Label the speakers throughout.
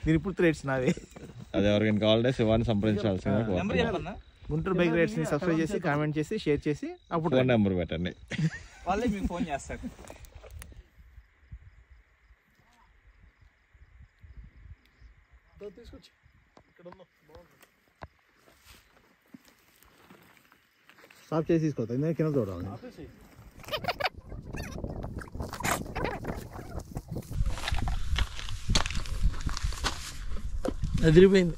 Speaker 1: మీరు ఇప్పుడు రేట్స్ నావే.
Speaker 2: అది ఎవరికైనా కావాలంటే శివాన్ని సంప్రదించాల్సిందిగా.
Speaker 1: గుంటూరు బైక్ రేట్స్ ని సబ్స్క్రైబ్ చేసి కామెంట్ చేసి షేర్ చేసి అప్పుడు
Speaker 2: ఫోన్ నెంబర్ పెట్టండి,
Speaker 3: వాళ్ళే మీకు ఫోన్ చేస్తారు.
Speaker 1: తీసుకొచ్చి ఇక్కడ స్టాప్ చేసి తీసుకోవద్దు, ఎందుకంటే కింద చూడాలి. అదిరిపోయింది.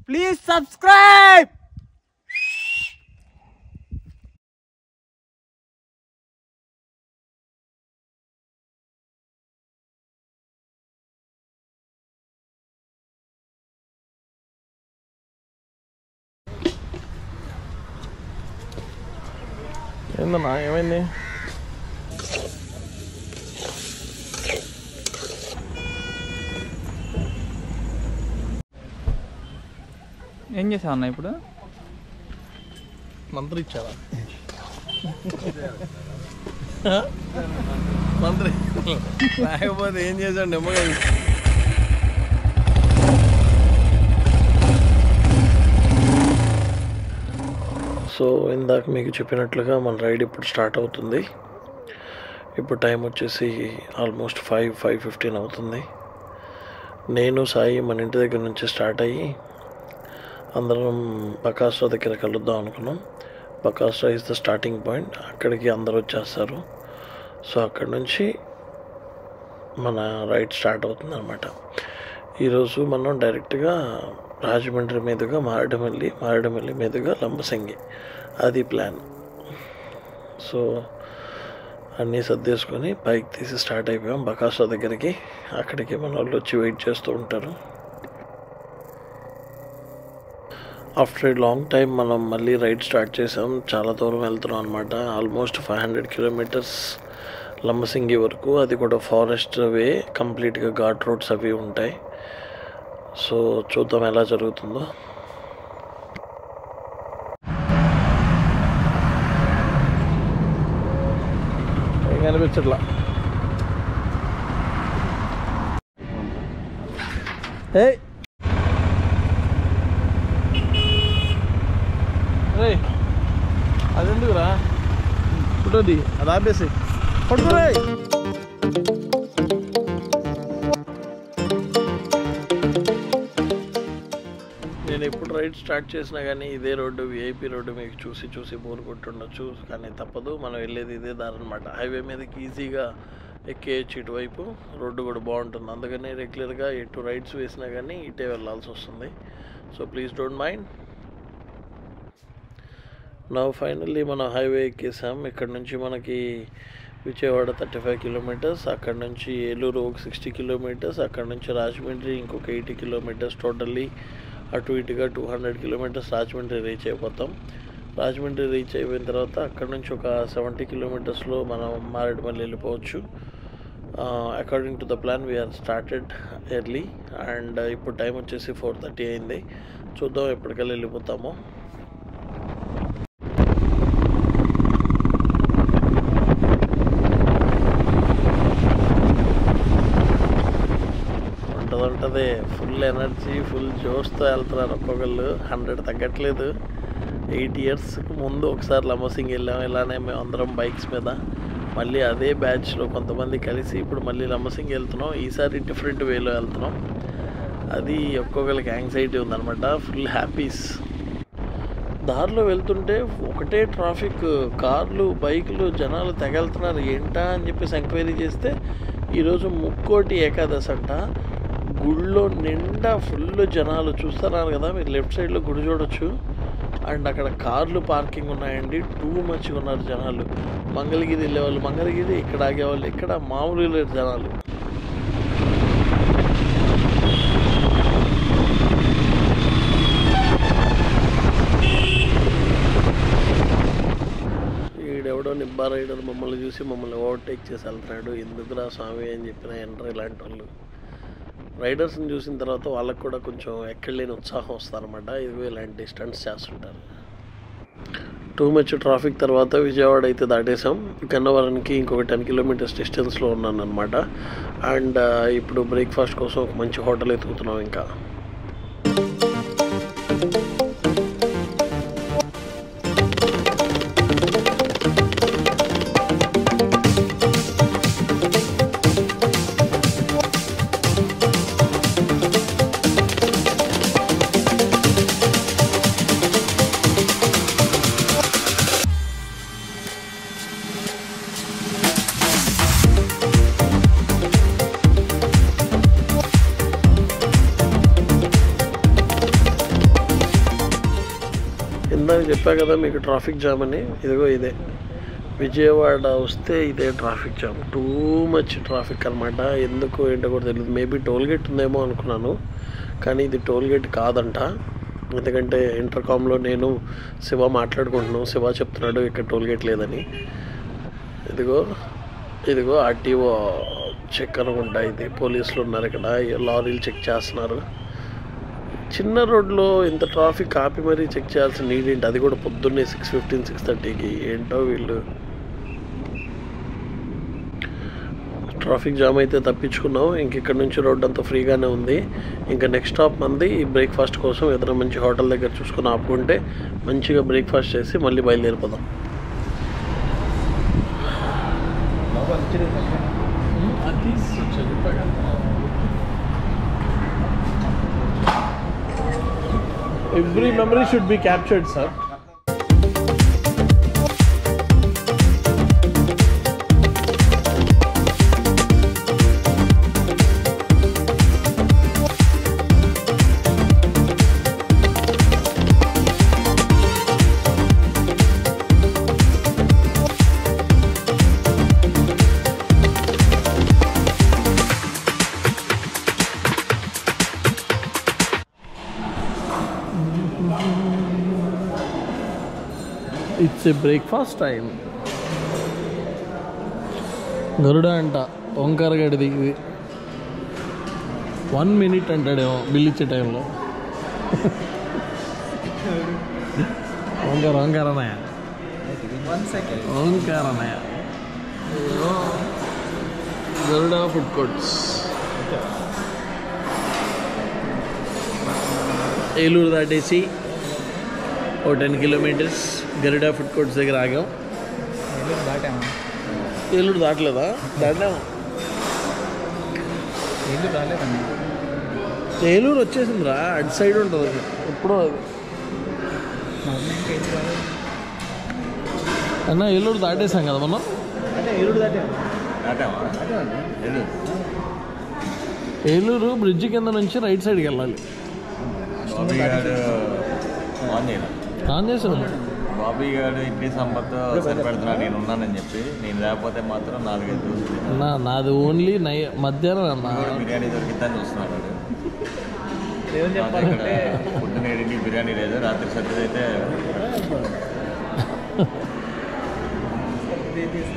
Speaker 1: Please subscribe.
Speaker 2: ఏందన్నా ఏమైంది?
Speaker 3: ఏం చేసావు అన్న ఇప్పుడు?
Speaker 1: మంత్రి ఇచ్చావా? మంత్రి లేకపోతే ఏం చేశాడు? నెమ్మగా
Speaker 4: సో ఇందాక మీకు చెప్పినట్లుగా మన రైడ్ ఇప్పుడు స్టార్ట్ అవుతుంది. ఇప్పుడు టైం వచ్చేసి ఆల్మోస్ట్ 5:15 అవుతుంది. నేను సాయి మన ఇంటి దగ్గర నుంచి స్టార్ట్ అయ్యి అందరం బకాస్రా దగ్గర కలుద్దాం అనుకున్నాం. బకాస్రా ఇస్ ద స్టార్టింగ్ పాయింట్. అక్కడికి అందరూ వచ్చేస్తారు. సో అక్కడ నుంచి మన రైడ్ స్టార్ట్ అవుతుంది అన్నమాట. ఈరోజు మనం డైరెక్ట్గా రాజమండ్రి మీదుగా మారేడుమిల్లి మీదుగా లంబసింగి, అది ప్లాన్. సో అన్నీ సర్దేసుకొని బైక్ తీసి స్టార్ట్ అయిపోయాం బకాస్రా దగ్గరికి. అక్కడికి మన వాళ్ళు వచ్చి వెయిట్ చేస్తూ ఉంటారు. ఆఫ్టర్ ఏ లాంగ్ టైం మనం మళ్ళీ రైడ్ స్టార్ట్ చేసాం. చాలా దూరం వెళ్తున్నాం అనమాట. ఆల్మోస్ట్ 500 కిలోమీటర్స్ లంబసింగి వరకు. అది కూడా ఫారెస్ట్ వే, కంప్లీట్గా ఘాట్ రోడ్స్ అవి ఉంటాయి. సో చూద్దాం ఎలా జరుగుతుందో.
Speaker 2: ఏం కనిపించట్లా.
Speaker 1: అదెందుకురా? ఫోటోది అది ఆపేసి పట్టుకురా.
Speaker 4: నేను ఎప్పుడు రైడ్ స్టార్ట్ చేసినా కానీ ఇదే రోడ్డు, విఐపి రోడ్డు మీకు చూసి బోర్ కొట్టుండొచ్చు. కానీ తప్పదు, మనం వెళ్ళేది ఇదే దారి అనమాట. హైవే మీదకి ఈజీగా ఎక్కేయచ్చు. ఇటువైపు రోడ్డు కూడా బాగుంటుంది. అందుకని రెగ్యులర్గా ఎటు రైడ్స్ వేసినా కానీ ఇటే వెళ్ళాల్సి వస్తుంది. So please don't mind. నా ఫైనల్లీ మనం హైవే ఎక్కేసాం. ఇక్కడ నుంచి మనకి విజయవాడ 35 కిలోమీటర్స్, అక్కడ నుంచి ఏలూరు ఒక 60 కిలోమీటర్స్, అక్కడ నుంచి రాజమండ్రి ఇంకొక 80 కిలోమీటర్స్. టోటల్లీ అటు ఇటుగా 200 కిలోమీటర్స్ రాజమండ్రి రీచ్ అయిపోతాం. రాజమండ్రి రీచ్ అయిపోయిన తర్వాత అక్కడ నుంచి ఒక 70 కిలోమీటర్స్లో మనం మారేడుమల్లి వెళ్ళిపోవచ్చు. According to the plan we're started early. And ఇప్పుడు టైం వచ్చేసి 4:30 అయింది. చూద్దాం ఎప్పటికల్లా వెళ్ళిపోతామో. ఉంటుంది ఫుల్ ఎనర్జీ, ఫుల్ జోష్తో వెళ్తున్నారు ఒక్కొక్కళ్ళు. 100 తగ్గట్లేదు. 8 ఇయర్స్కి ముందు ఒకసారి లంబసింగి వెళ్ళాము ఇలానే మేము అందరం బైక్స్ మీద. మళ్ళీ అదే బ్యాచ్లో కొంతమంది కలిసి ఇప్పుడు మళ్ళీ లంబసింగి వెళ్తున్నాం. ఈసారి డిఫరెంట్ వేలో వెళ్తున్నాం. అది ఒక్కొక్కరికి యాంగ్జైటీ ఉందన్నమాట. Full happies. దారిలో వెళ్తుంటే ఒకటే ట్రాఫిక్, కార్లు బైకులు జనాలు తెగెళ్తున్నారు. ఏంటా అని చెప్పేసి ఎంక్వైరీ చేస్తే ఈరోజు ముక్కోటి ఏకాదశి అంట. గుడిలో నిండా ఫుల్ జనాలు చూస్తున్నారు కదా మీరు. లెఫ్ట్ సైడ్లో గుడి చూడొచ్చు. అండ్ అక్కడ కార్లు పార్కింగ్ ఉన్నాయండి. టూ మచ్గా ఉన్నారు జనాలు. మంగళగిరి వెళ్ళేవాళ్ళు మంగళగిరి, ఇక్కడ ఆగేవాళ్ళు ఇక్కడ. మామూలు లేరు జనాలు. ఈడెవడో నిబ్బా రైడర్ మమ్మల్ని చూసి మమ్మల్ని ఓవర్టేక్ చేసి వెళ్తున్నాడు. ఎందుకురా స్వామి అని చెప్పిన ఎంటర్ ఇలాంటి వాళ్ళు. రైడర్స్ని చూసిన తర్వాత వాళ్ళకు కూడా కొంచెం ఎక్కడ లేని ఉత్సాహం వస్తుందన్నమాట. ఇదిగో ఇలాంటి స్టంట్స్ చేస్తుంటారు. టూ మచ్ ట్రాఫిక్ తర్వాత విజయవాడ అయితే దాటేసాం. గన్నవరానికి ఇంకొక 10 కిలోమీటర్స్ డిస్టెన్స్లో ఉన్నాను అనమాట. అండ్ ఇప్పుడు బ్రేక్ఫాస్ట్ కోసం ఒక మంచి హోటల్ ఎత్తుకుతున్నాం. ఇంకా ఇందాక చెప్పా కదా మీకు ట్రాఫిక్ జామ్ అని. ఇదిగో ఇదే విజయవాడ వస్తే ఇదే traffic jam. Too much traffic అనమాట. ఎందుకు ఏంటో కూడా తెలియదు. మేబీ టోల్గేట్ ఉందేమో అనుకున్నాను, కానీ ఇది టోల్గేట్ కాదంట. ఎందుకంటే ఇంటర్కామ్లో నేను శివ మాట్లాడుకుంటున్నాను. శివ చెప్తున్నాడు ఇక్కడ టోల్గేట్ లేదని. ఇదిగో ఆర్టీఓ చెక్ అనుకుంటా. ఇది పోలీసులు ఉన్నారు ఇక్కడ, లారీలు చెక్ చేస్తున్నారు. చిన్న రోడ్లో ఇంత ట్రాఫిక్ ఆపి మరీ చెక్ చేయాల్సిన నీడ్ ఏంటి? అది కూడా పొద్దున్నే 6:15, 6:30కి. ఏంటో వీళ్ళు. ట్రాఫిక్ జామ్ అయితే తప్పించుకున్నాం. ఇంక ఇక్కడ నుంచి రోడ్ అంతా ఫ్రీగానే ఉంది. ఇంకా నెక్స్ట్ స్టాప్ మంది బ్రేక్ఫాస్ట్ కోసం ఏదైనా మంచి హోటల్ దగ్గర చూసుకుని ఆపుకుంటే మంచిగా బ్రేక్ఫాస్ట్ చేసి మళ్ళీ బయలుదేరిపోదాం.
Speaker 5: Every memory should be captured, sir. It's a breakfast time. Garuda అంట ఓంకార గడిది ఇది. 1 minute అంటాడేమో బిల్ ఇచ్చే టైంలో. ఓంకారన్నయ్య గరుడా ఫుడ్ కోర్ట్స్. ఏలూరు దాటేసి ఓ 10 కిలోమీటర్స్ గరుడా ఫుడ్ కోర్ట్స్ దగ్గర ఆగాం. ఏలూరు దాటలేదా? దాటాము. ఏలూరు వచ్చేసిందిరా, అటు సైడ్ ఉంటుంది ఎప్పుడో. అన్న ఏలూరు దాటేసాం కదా మనం. ఏలూరు బ్రిడ్జి కింద నుంచి రైట్ సైడ్కి వెళ్ళాలి. ఆన్ చేసాను.
Speaker 2: బాబీ గారు ఇడ్లీ సంపత్ సరిపెడుతున్నా నేను ఉన్నానని చెప్పి. నేను లేకపోతే మాత్రం 4-5 రోజులు
Speaker 5: అన్నా. నాది ఓన్లీ మధ్యాహ్నం అన్న.
Speaker 2: బిర్యానీ దొరికిద్దని చూస్తున్నాడు. పొద్దున్న 7కి బిర్యానీ లేదు, రాత్రి సర్దిదైతే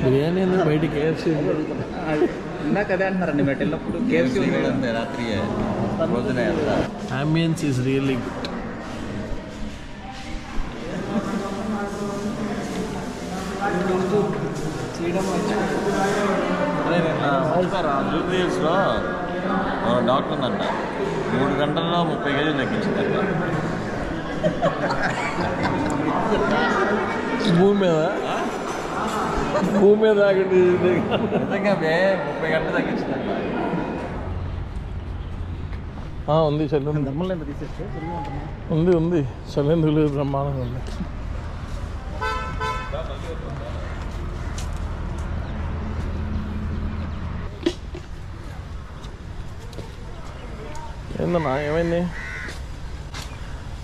Speaker 5: బిర్యానీ ఎందుకు బయట కేఎఫ్సీ
Speaker 3: ఇందాక అదే అంటున్నారండి మీరు వెళ్ళినప్పుడు.
Speaker 2: కేఎఫ్సీ కూడా అంతే, రాత్రి పొద్దున వెళ్తా.
Speaker 5: Ambience is really good.
Speaker 2: జూబ్లీహిల్స్లో డాక్టర్ ఉందంట, 3 గంటల్లో 30 కేజీలు తగ్గించిందంట.
Speaker 5: భూమి మీద
Speaker 2: నిజంగా 30 గంటలు తగ్గించిందంట.
Speaker 5: ఉంది చల్లని ఉంది చల్లని బ్రహ్మాండంగా ఉంది. ఏందన్నా ఏమైంది?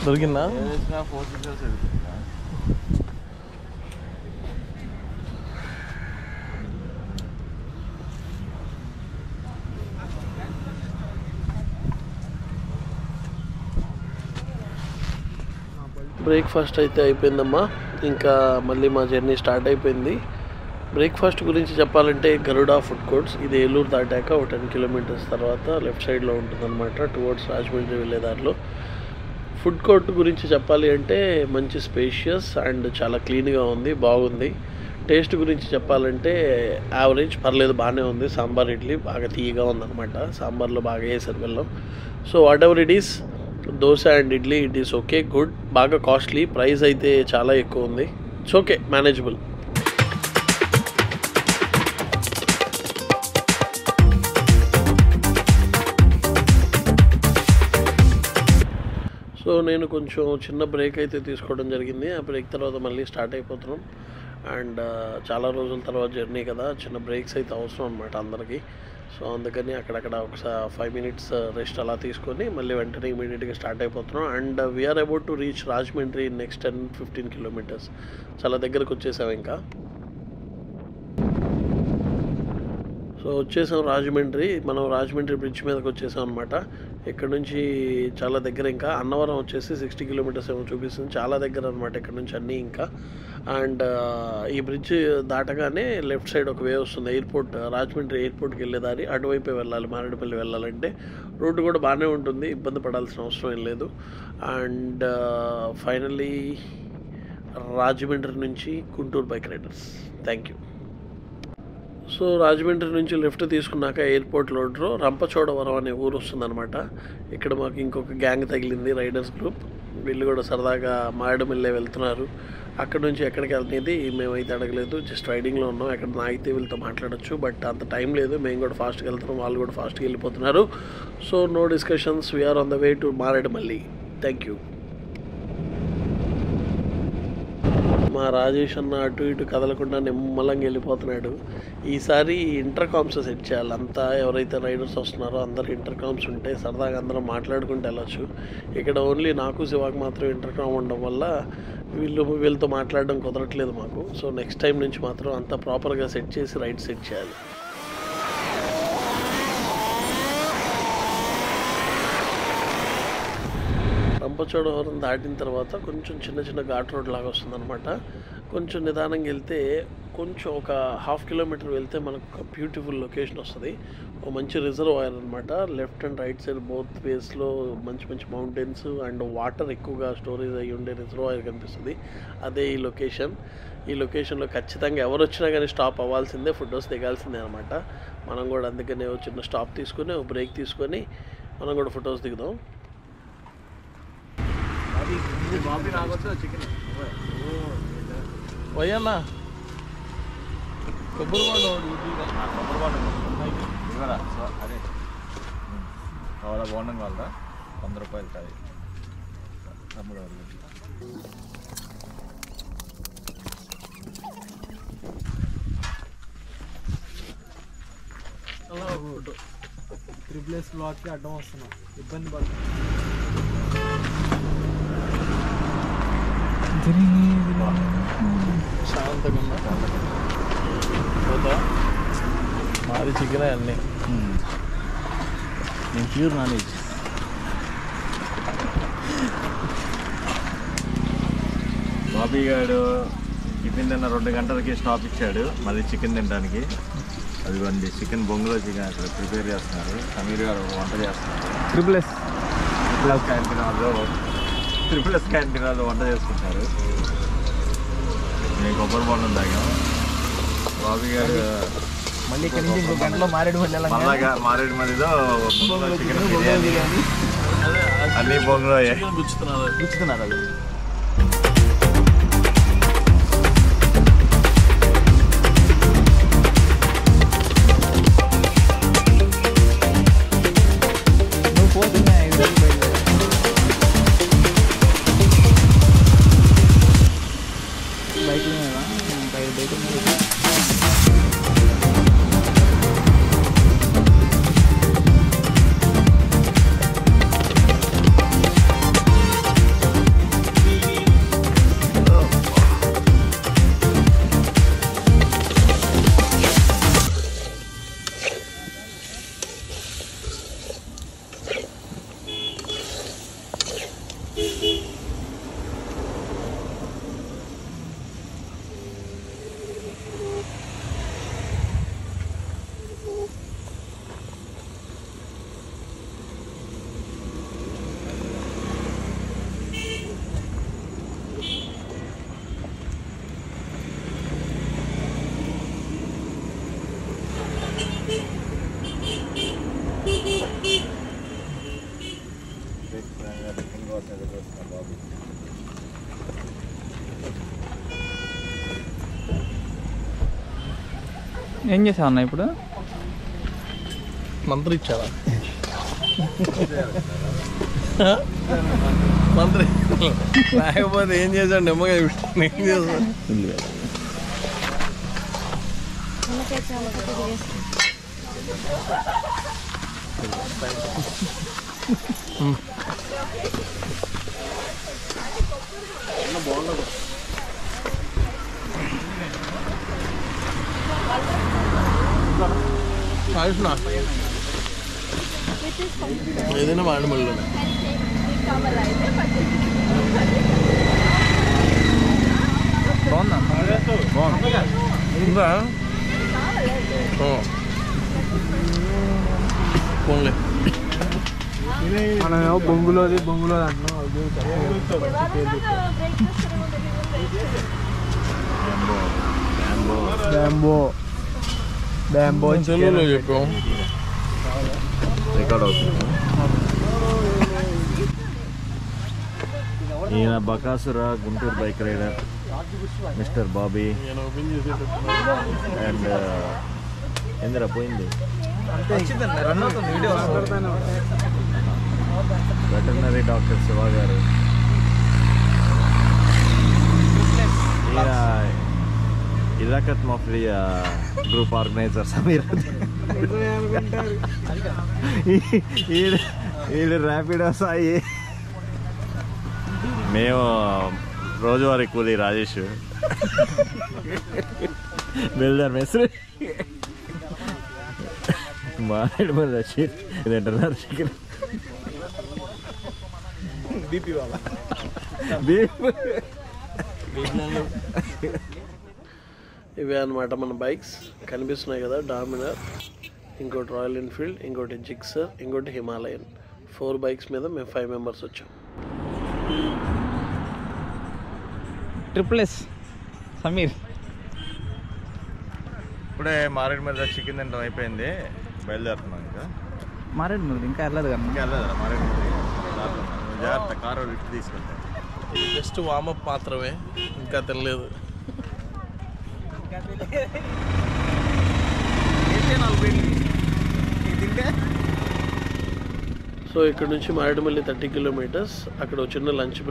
Speaker 5: దొరికిందా?
Speaker 2: 4 సిక్సర్స్.
Speaker 4: బ్రేక్ఫాస్ట్ అయితే అయిపోయిందమ్మా. ఇంకా మళ్ళీ మా జర్నీ స్టార్ట్ అయిపోయింది. బ్రేక్ఫాస్ట్ గురించి చెప్పాలంటే గరుడా ఫుడ్ కోర్ట్స్ ఇది ఏలూరు దాటాక ఒక 10 కిలోమీటర్స్ తర్వాత లెఫ్ట్ సైడ్లో ఉంటుందన్నమాట, టువర్డ్స్ రాజమండ్రి వెళ్ళే దారిలో. ఫుడ్ కోర్ట్ గురించి చెప్పాలి అంటే మంచి స్పేషియస్ అండ్ చాలా క్లీన్గా ఉంది, బాగుంది. టేస్ట్ గురించి చెప్పాలంటే యావరేజ్, పర్లేదు, బాగానే ఉంది. సాంబార్ ఇడ్లీ బాగా తీయగా ఉందన్నమాట, సాంబార్లో బాగా వేసారు బెల్లం. So what ever it is, dosa and idli it is okay, good. బాగా కాస్ట్లీ, ప్రైస్ అయితే చాలా ఎక్కువ ఉంది. It's okay, manageable. సో నేను కొంచెం చిన్న బ్రేక్ అయితే తీసుకోవడం జరిగింది. ఆ బ్రేక్ తర్వాత మళ్ళీ స్టార్ట్ అయిపోతున్నాం. అండ్ చాలా రోజుల తర్వాత జర్నీ కదా, చిన్న బ్రేక్స్ అయితే అవసరం అనమాట అందరికీ. సో అందుకని అక్కడక్కడ ఒకసారి 5 minutes రెస్ట్ అలా తీసుకొని మళ్ళీ వెంటనే ఇమీడియట్గా స్టార్ట్ అయిపోతున్నాం. And we're about to reach Rajahmundry next 10-15 kilometers. చాలా దగ్గరకు వచ్చేసాం ఇంకా. సో వచ్చేసాం రాజమండ్రి. మనం రాజమండ్రి బ్రిడ్జ్ మీదకి వచ్చేసాం అనమాట. ఇక్కడ నుంచి చాలా దగ్గర. ఇంకా అన్నవరం వచ్చేసి 60 kilometers ఏమో చూపిస్తుంది, చాలా దగ్గర అనమాట ఇక్కడ నుంచి అన్నీ ఇంకా. అండ్ ఈ బ్రిడ్జ్ దాటగానే లెఫ్ట్ సైడ్ ఒక వే వస్తుంది, ఎయిర్పోర్ట్, రాజమండ్రి ఎయిర్పోర్ట్కి వెళ్ళే దారి. అటువైపే వెళ్ళాలి మారేడుపల్లి వెళ్ళాలంటే. రోడ్డు కూడా బాగానే ఉంటుంది, ఇబ్బంది పడాల్సిన అవసరం ఏం లేదు. అండ్ ఫైనల్లీ రాజమండ్రి నుంచి Guntur bike riders. Thank you. So Rajahmundry నుంచి లెఫ్ట్ తీసుకున్నాక ఎయిర్పోర్ట్ రోడ్లో రంపచోడవరం అనే ఊరు వస్తుందన్నమాట. ఇక్కడ మాకు ఇంకొక గ్యాంగ్ తగిలింది, రైడర్స్ గ్రూప్. వీళ్ళు కూడా సరదాగా మారేడుమిల్లే వెళ్తున్నారు. అక్కడ నుంచి ఎక్కడికి వెళ్తుంది మేమైతే అడగలేదు, జస్ట్ రైడింగ్లో ఉన్నాం. ఎక్కడ ఆగితే వీళ్ళతో మాట్లాడచ్చు, బట్ అంత టైం లేదు. మేము కూడా ఫాస్ట్గా వెళ్తున్నాం, వాళ్ళు కూడా ఫాస్ట్గా వెళ్ళిపోతున్నారు. So no discussions, we're on the way to Maredumilli. Thank you. మా రాజేష్ అన్న అటు ఇటు కదలకుండా నిమ్మలంగా వెళ్ళిపోతున్నాడు. ఈసారి ఇంటర్కామ్స్ సెట్ చేయాలి. అంతా ఎవరైతే రైడర్స్ వస్తున్నారో అందరు ఇంటర్కామ్స్ ఉంటే సరదాగా అందరం మాట్లాడుకుంటూ వెళ్ళచ్చు. ఇక్కడ ఓన్లీ నాకు శివాకి మాత్రం ఇంటర్కామ్ ఉండడం వల్ల వీళ్ళతో మాట్లాడడం కుదరట్లేదు మాకు. సో నెక్స్ట్ టైం నుంచి మాత్రం అంతా ప్రాపర్గా సెట్ చేసి రైడ్ సెట్ చేయాలి. రంపచోడవరం దాటిన తర్వాత కొంచెం చిన్న చిన్న ఘాట్ రోడ్ లాగా వస్తుందన్నమాట. కొంచెం నిదానంగా వెళ్తే, కొంచెం ఒక 1/2 kilometer వెళ్తే మనకు ఒక బ్యూటిఫుల్ లొకేషన్ వస్తుంది. ఒక మంచి రిజర్వాయర్ అనమాట. Left and right side both వేస్లో మంచి మంచి మౌంటైన్స్ అండ్ వాటర్ ఎక్కువగా స్టోరేజ్ అయ్యి ఉండే రిజర్వాయర్ కనిపిస్తుంది. అదే ఈ లొకేషన్. ఈ లొకేషన్లో ఖచ్చితంగా ఎవరు వచ్చినా కానీ స్టాప్ అవ్వాల్సిందే, ఫొటోస్ దిగాల్సిందే అనమాట. మనం కూడా అందుకనే చిన్న స్టాప్ తీసుకొని ఒక బ్రేక్ తీసుకొని మనం కూడా ఫొటోస్ దిగుదాం. పోయాలా కొబ్బరి
Speaker 2: అదే కావాలా, బాగుండం కావాలా, 100 రూపాయలు కాదు తమ్ముడు.
Speaker 1: ట్రిపుల్ బ్లాక్కి అడ్డం వస్తున్నాం, ఇబ్బంది పడుతుంది.
Speaker 4: శాంతంగా పోతా. మాది చికెన్ అన్నీ,
Speaker 3: నేను ప్యూర్ నాన్ వెజ్.
Speaker 2: బాబీ గారు టిఫిన్ తిన్న 2 గంటలకి స్టాప్ ఇచ్చాడు మళ్ళీ చికెన్ తినడానికి. అదిగోండి చికెన్ బొంగులో చికెన్ అక్కడ ప్రిపేర్ చేస్తున్నారు. సమీర్ గారు వంట చేస్తున్నారు. ట్రిపుల్ ఎస్ క్యాంటీన్ వాళ్ళు వంట చేసుకుంటారు. మేము కొబ్బరి బొండం తాగాం. బాబీ గారు
Speaker 3: మళ్ళీ ఇక్కడ నుంచి ఇంకో గంటలో
Speaker 2: మారేడుమల్లిలో చికెన్ బిర్యానీ అన్నీ బొంగులో
Speaker 3: గుచ్చుతున్నారు అది. ఏం చేసావన్నా ఇప్పుడు?
Speaker 4: మంత్రి ఇచ్చావా? మంత్రి లేకపోతే ఏం చేశాడు? నిమ్మగా ఏం చేశాడు? బాగుండదు. ఏదైనా మాడమల్లిలోనే
Speaker 3: బాగుందా?
Speaker 4: ఇంకా పోన్లే.
Speaker 1: మనం బొంగులోది అంటున్నాం. బ్యాంబో
Speaker 4: తెలుగులో చెప్పాం.
Speaker 2: రికార్డ్ అవుతుంది. ఈయన Bakasura Guntur bike rider mister Bobby and ఏందిరా పోయింది వెటర్నరీ డాక్టర్ శివ గారు. ఈయన ఇలాకత్ మఫ్లియా గ్రూప్ ఆర్గనైజర్ సమీర్. వీళ్ళు ర్యాపిడో సాయి. మేము రోజువారీ కూలీ రాజేష్. బిల్డర్ మెస్రీ మాట్లాడు మరి రషీద్. ఇది అంటున్నారు చికెన్ బీపీ వాళ్ళ
Speaker 4: ఇవే అనమాట మన బైక్స్ కనిపిస్తున్నాయి కదా. డామినర్, ఇంకోటి రాయల్ ఎన్ఫీల్డ్, ఇంకోటి జిక్సర్, ఇంకోటి హిమాలయన్. 4 బైక్స్ మీద మేము 5 మెంబర్స్ వచ్చాం.
Speaker 3: Triple S Sameer.
Speaker 2: ఇప్పుడే మారేడు మీద చికెన్ తినడం అయిపోయింది. బయలుదేరుతున్నాం. ఇంకా
Speaker 3: మారేడు మీద ఇంకా వెళ్ళదు కదా.
Speaker 2: ఇంకా వెళ్ళదు. మారేడు మీద జాగ్రత్త, కారు లిఫ్ట్ తీసుకుంటాం.
Speaker 4: జస్ట్ వామప్ మాత్రమే, ఇంకా తెలియదు. సో ఇక్కడ నుంచి మారేడుమల్లి 30 కిలోమీటర్స్. అక్కడ చిన్న లంచ్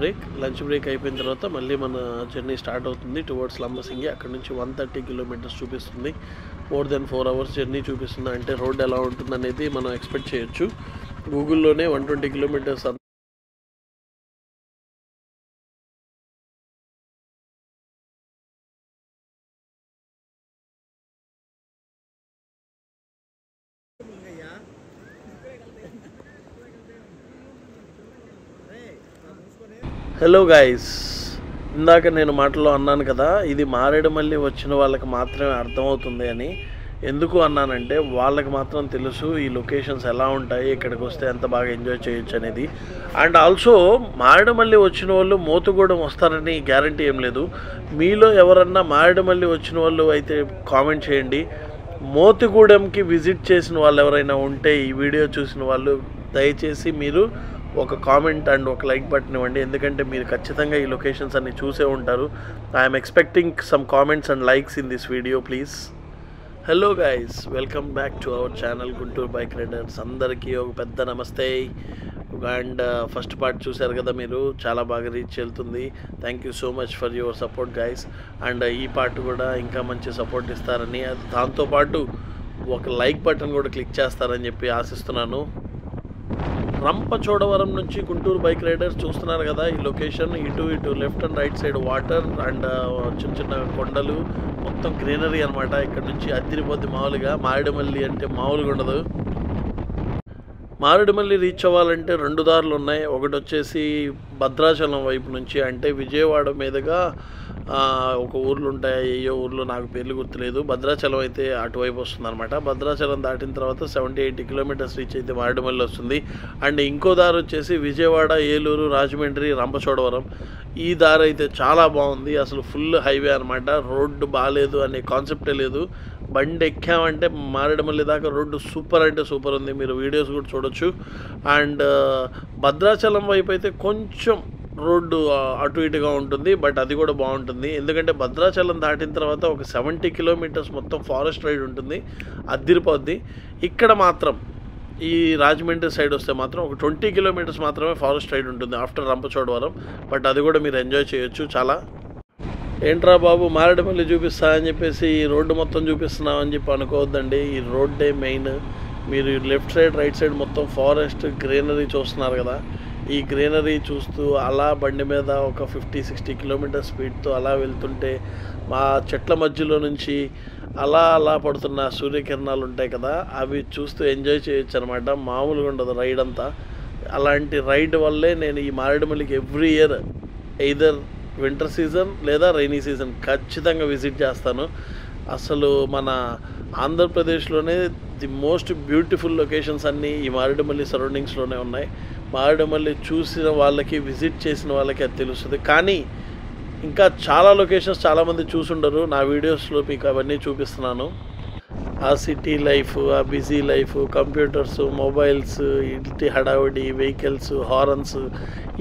Speaker 4: బ్రేక్ అయిపోయిన తర్వాత మళ్ళీ మన జర్నీ స్టార్ట్ అవుతుంది టువర్డ్స్ లంబసింగి. అక్కడ నుంచి 130 కిలోమీటర్స్ చూపిస్తుంది. మోర్ దెన్ 4 అవర్స్ జర్నీ చూపిస్తుంది. అంటే రోడ్ ఎలా ఉంటుంది అనేది మనం ఎక్స్పెక్ట్ చేయొచ్చు. గూగుల్లోనే 120 కిలోమీటర్స్ హలో గైస్, ఇందాక నేను మాటలో అన్నాను కదా, ఇది మారేడుమల్లి వచ్చిన వాళ్ళకి మాత్రమే అర్థమవుతుంది అని. ఎందుకు అన్నానంటే వాళ్ళకి మాత్రం తెలుసు ఈ లొకేషన్స్ ఎలా ఉంటాయి, ఇక్కడికి వస్తే ఎంత బాగా ఎంజాయ్ చేయొచ్చు అనేది. అండ్ ఆల్సో మారేడుమల్లి వచ్చిన వాళ్ళు మోతుగూడెం వస్తారని గ్యారంటీ ఏం లేదు. మీలో ఎవరన్నా మారేడుమల్లి వచ్చిన వాళ్ళు అయితే కామెంట్ చేయండి. మోతుగూడెంకి విజిట్ చేసిన వాళ్ళు ఎవరైనా ఉంటే ఈ వీడియో చూసిన వాళ్ళు దయచేసి మీరు ఒక కామెంట్ అండ్ ఒక లైక్ బటన్ ఇవ్వండి. ఎందుకంటే మీరు ఖచ్చితంగా ఈ లొకేషన్స్ అన్ని చూసే ఉంటారు. I'm expecting some comments and likes in this video please. Hello guys, welcome back to our channel Guntur bike riders. అందరికీ ఒక పెద్ద నమస్తే. అండ్ ఫస్ట్ పార్ట్ చూశారు కదా మీరు, చాలా బాగా రీచ్ వెళ్తుంది. Thank you so much for your support guys. And ఈ పార్ట్ కూడా ఇంకా మంచి సపోర్ట్ ఇస్తారని, దాంతోపాటు ఒక లైక్ బటన్ కూడా క్లిక్ చేస్తారని చెప్పి ఆశిస్తున్నాను. రంపచోడవరం నుంచి గుంటూరు బైక్ రైడర్స్ చూస్తున్నారు కదా ఈ లొకేషన్. ఇటు left and right side water and చిన్న చిన్న కొండలు, మొత్తం గ్రీనరీ అనమాట. ఇక్కడ నుంచి అదిరిపోద్ది మామూలుగా. మారేడుమల్లి అంటే మామూలుగా ఉండదు. మారేడుమల్లి రీచ్ అవ్వాలంటే 2 దారులు ఉన్నాయి. ఒకటి వచ్చేసి భద్రాచలం వైపు నుంచి, అంటే విజయవాడ మీదుగా ఒక ఊర్లు ఉంటాయి, ఏయో ఊర్లో నాకు పేర్లు గుర్తులేదు. భద్రాచలం అయితే అటువైపు వస్తుంది అనమాట. భద్రాచలం దాటిన తర్వాత 70-80 కిలోమీటర్స్ రీచ్ అయితే మారేడుమల్లి వస్తుంది. అండ్ ఇంకో దారి వచ్చేసి విజయవాడ, ఏలూరు, రాజమండ్రి, రంపచోడవరం. ఈ దారి అయితే చాలా బాగుంది. అసలు ఫుల్ హైవే అనమాట. రోడ్డు బాగాలేదు అనే కాన్సెప్టే లేదు. బండి ఎక్కామంటే మారేడుమల్లి దాకా రోడ్డు సూపర్ అంటే సూపర్ ఉంది. మీరు వీడియోస్ కూడా చూడొచ్చు. అండ్ భద్రాచలం వైపు అయితే కొంచెం రోడ్డు అటు ఇటుగా ఉంటుంది, బట్ అది కూడా బాగుంటుంది. ఎందుకంటే భద్రాచలం దాటిన తర్వాత ఒక 70 కిలోమీటర్స్ మొత్తం ఫారెస్ట్ రైడ్ ఉంటుంది, అద్దిరిపోద్ది. ఇక్కడ మాత్రం ఈ రాజమండ్రి సైడ్ వస్తే మాత్రం ఒక 20 కిలోమీటర్స్ మాత్రమే ఫారెస్ట్ రైడ్ ఉంటుంది ఆఫ్టర్ రంపచోడవరం. బట్ అది కూడా మీరు ఎంజాయ్ చేయొచ్చు చాలా. ఏంట్రా బాబు మారేడుమల్లి చూపిస్తా అని చెప్పేసి ఈ రోడ్డు మొత్తం చూపిస్తున్నాం అని చెప్పి అనుకోవద్దండి. ఈ రోడ్డే మెయిన్. మీరు లెఫ్ట్ సైడ్ రైట్ సైడ్ మొత్తం ఫారెస్ట్ గ్రీనరీ చూస్తున్నారు కదా. ఈ గ్రీనరీ చూస్తూ అలా బండి మీద ఒక 50-60 కిలోమీటర్ స్పీడ్తో అలా వెళ్తుంటే మా చెట్ల మధ్యలో నుంచి అలా పడుతున్న సూర్యకిరణాలు ఉంటాయి కదా, అవి చూస్తూ ఎంజాయ్ చేయొచ్చు అనమాట. మామూలుగా ఉండదు రైడ్ అంతా. అలాంటి రైడ్ వల్లే నేను ఈ మారేడుమల్లికి every year either winter season లేదా రైనీ సీజన్ ఖచ్చితంగా విజిట్ చేస్తాను. అసలు మన ఆంధ్రప్రదేశ్లోనే ది మోస్ట్ బ్యూటిఫుల్ లొకేషన్స్ అన్నీ ఈ మారేడుమల్లి సరౌండింగ్స్లోనే ఉన్నాయి. మారేడుమల్లి చూసిన వాళ్ళకి, విజిట్ చేసిన వాళ్ళకి అది తెలుస్తుంది. కానీ ఇంకా చాలా లొకేషన్స్ చాలామంది చూసుండరు. నా వీడియోస్లో మీకు అవన్నీ చూపిస్తున్నాను. ఆ సిటీ లైఫ్, ఆ బిజీ లైఫ్, కంప్యూటర్స్, మొబైల్స్, ఇంటి హడావిడి, వెహికల్స్, హారన్స్,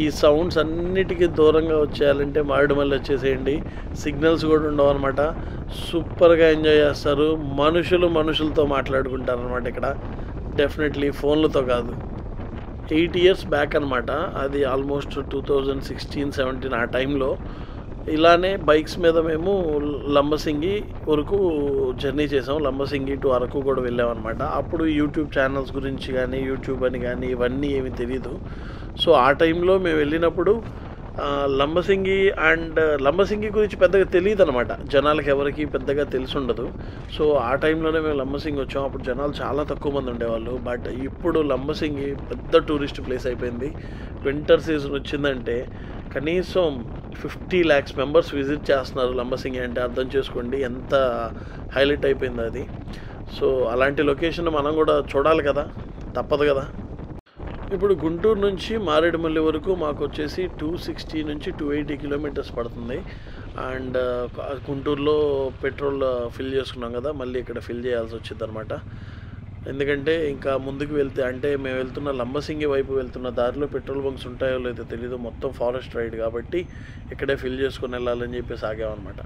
Speaker 4: ఈ సౌండ్స్ అన్నిటికీ దూరంగా వచ్చేయాలంటే మారేడుమల్లి వచ్చేసేయండి. సిగ్నల్స్ కూడా ఉండవు అనమాట. సూపర్గా ఎంజాయ్ చేస్తారు. మనుషులతో మాట్లాడుకుంటారు అనమాట ఇక్కడ. డెఫినెట్లీ ఫోన్లతో కాదు. 8 years బ్యాక్ అనమాట అది. ఆల్మోస్ట్ 2016-17 ఆ టైంలో ఇలానే బైక్స్ మీద మేము లంబసింగి వరకు జర్నీ చేసాం. లంబసింగి టు అరకు కూడా వెళ్ళామన్నమాట. అప్పుడు యూట్యూబ్ ఛానల్స్ గురించి కానీ, యూట్యూబ్ అని కానీ ఇవన్నీ ఏమీ తెలీదు. సో ఆ టైంలో మేము వెళ్ళినప్పుడు లంబసింగి గురించి పెద్దగా తెలియదు అనమాట. జనాలకు ఎవరికి పెద్దగా తెలిసి ఉండదు. సో ఆ టైంలోనే మేము లంబసింగి వచ్చాం. అప్పుడు జనాలు చాలా తక్కువ మంది ఉండేవాళ్ళు. బట్ ఇప్పుడు లంబసింగి పెద్ద టూరిస్ట్ ప్లేస్ అయిపోయింది. వింటర్ సీజన్ వచ్చిందంటే కనీసం 50 lakhs మెంబర్స్ విజిట్ చేస్తున్నారు లంబసింగి అంటే. అర్థం చేసుకోండి ఎంత హైలైట్ అయిపోయింది అది. సో అలాంటి లొకేషన్ మనం కూడా చూడాలి కదా, తప్పదు కదా. ఇప్పుడు గుంటూరు నుంచి మారేడుమల్లి వరకు మాకు వచ్చేసి 260 నుంచి 280 కిలోమీటర్స్ పడుతుంది. అండ్ గుంటూరులో పెట్రోల్ ఫిల్ చేసుకున్నాం కదా, మళ్ళీ ఇక్కడ ఫిల్ చేయాల్సి వచ్చింది అనమాట. ఎందుకంటే ఇంకా ముందుకు వెళ్తే, అంటే మేము వెళ్తున్న లంబసింగి వైపు వెళ్తున్న దారిలో పెట్రోల్ బంక్స్ ఉంటాయో లేదో తెలీదు. మొత్తం ఫారెస్ట్ రైడ్ కాబట్టి ఇక్కడే ఫిల్ చేసుకుని వెళ్ళాలని చెప్పేసి ఆగామన్నమాట.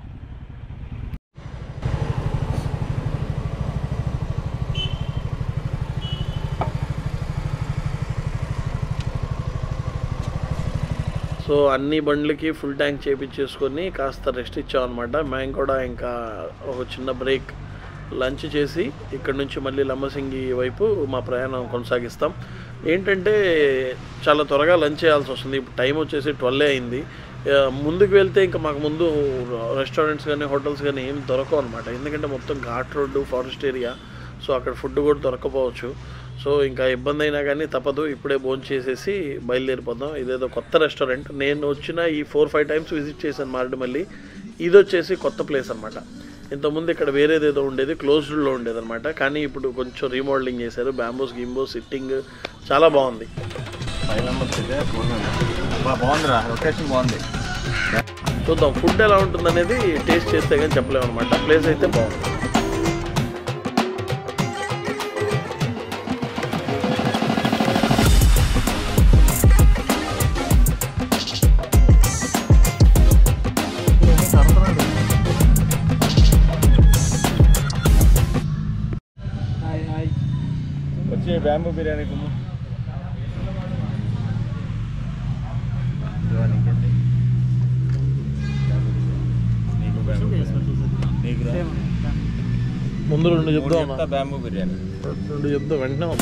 Speaker 4: సో అన్ని బండ్లకి ఫుల్ ట్యాంక్ చేయించేసుకొని కాస్త రెస్ట్ ఇచ్చామన్నమాట. మేము కూడా ఇంకా ఒక చిన్న బ్రేక్ లంచ్ చేసి ఇక్కడ నుంచి మళ్ళీ లంబసింగి వైపు మా ప్రయాణం కొనసాగిస్తాం. ఏంటంటే చాలా త్వరగా లంచ్ చేయాల్సి వస్తుంది. ఇప్పుడు టైం వచ్చేసి 12 అయింది. ముందుకు వెళ్తే ఇంకా మాకు ముందు రెస్టారెంట్స్ కానీ హోటల్స్ కానీ ఏం దొరకవు అనమాట. ఎందుకంటే మొత్తం ghat road, forest area. So అక్కడ ఫుడ్ కూడా దొరకపోవచ్చు. సో ఇంకా ఇబ్బంది అయినా కానీ తప్పదు. ఇప్పుడే భోజనం చేసేసి బయలుదేరిపోదాం. ఇదేదో కొత్త రెస్టారెంట్. నేను వచ్చిన ఈ 4-5 times విజిట్ చేశాను మారేడుమల్లి. ఇది వచ్చేసి కొత్త ప్లేస్ అనమాట. ఇంతకుముందు ఇక్కడ వేరేదేదో ఉండేది, క్లోజ్డ్లో ఉండేది అనమాట. కానీ ఇప్పుడు కొంచెం రీమోడలింగ్ చేశారు. బ్యాంబోస్ గింబోస్ సిట్టింగ్ చాలా బాగుంది.
Speaker 2: 5 members అయితే బాగుందిరా, లొకేషన్ బాగుంది.
Speaker 4: చూద్దాం ఫుడ్ ఎలా ఉంటుంది అనేది టేస్ట్ చేస్తే కానీ చెప్పలేము అనమాట. ప్లేస్ అయితే బాగుంది.
Speaker 2: వచ్చి బ్యాంబూ బిర్యానీ కుమ్ము.
Speaker 4: ముందు 2 చెప్దాం.
Speaker 2: బ్యాంబూ బిర్యానీ
Speaker 4: 2 చెప్దాం వెంటనే.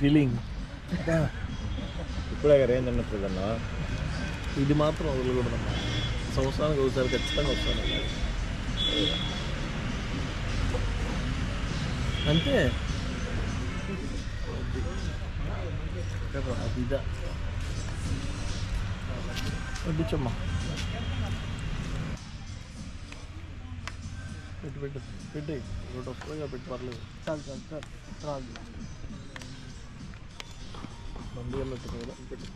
Speaker 4: ఫీలింగ్
Speaker 2: ఇప్పుడే రేంజ్ అన్నట్లేదన్నా.
Speaker 4: ఇది మాత్రం వదలకూడదమ్మా. సంవత్సరానికి ఒకసారి ఖచ్చితంగా వస్తాను. అంతే అదిదా వడ్డించమ్మా పెట్టి పెట్టి పెట్టి ఒకటి వస్తుందిగా పెట్టి పర్లేదు చాలు చాలు చాలు రాదు బండి వెళ్ళట్టు కదా పెట్టి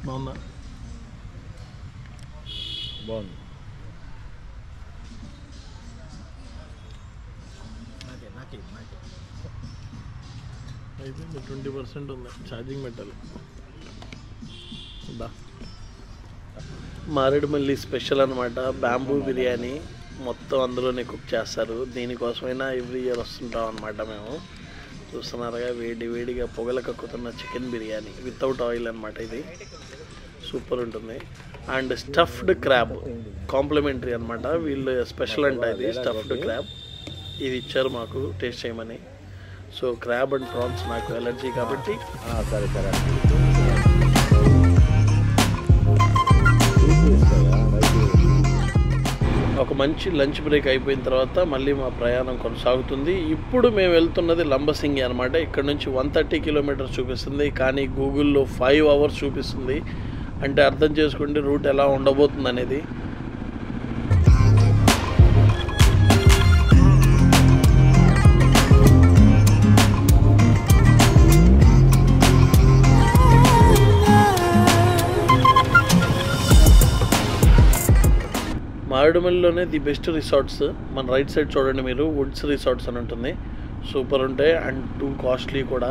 Speaker 4: బాగుందా
Speaker 2: బాగుంది.
Speaker 4: అయిపోయింది 20% ఉంది ఛార్జింగ్ పెట్టాలి మారేడుమల్లి స్పెషల్ అనమాట బ్యాంబూ బిర్యానీ మొత్తం అందులోనే కుక్ చేస్తారు దీనికోసమైనా ఎవ్రీ ఇయర్ వస్తుంటాం అనమాట మేము చూస్తున్నారుగా వేడి వేడిగా పొగల కక్కుతున్న చికెన్ బిర్యానీ వితౌట్ ఆయిల్ అనమాట ఇది సూపర్ ఉంటుంది అండ్ స్టఫ్డ్ క్రాబ్ కాంప్లిమెంటరీ అనమాట వీళ్ళు స్పెషల్ అంట ఇది స్టఫ్డ్ క్రాబ్ ఇది ఇచ్చారు మాకు టేస్ట్ చేయమని సో క్రాబ్ అండ్ ప్రాన్స్ నాకు ఎలర్జీ కాబట్టి
Speaker 2: సరే సరే
Speaker 4: ఒక మంచి లంచ్ బ్రేక్ అయిపోయిన తర్వాత మళ్ళీ మా ప్రయాణం కొనసాగుతుంది ఇప్పుడు మేము వెళ్తున్నది లంబసింగి అనమాట ఇక్కడ నుంచి 130 కిలోమీటర్స్ చూపిస్తుంది కానీ గూగుల్లో 5 అవర్స్ చూపిస్తుంది అంటే అర్థం చేసుకోండి రూట్ ఎలా ఉండబోతుంది అనేది మారేడుమల్లిలోనే ది బెస్ట్ రిసార్ట్స్ మన రైట్ సైడ్ చూడండి మీరు వుడ్స్ రిసార్ట్స్ అని ఉంటుంది సూపర్ ఉంటాయి అండ్ టూ కాస్ట్లీ కూడా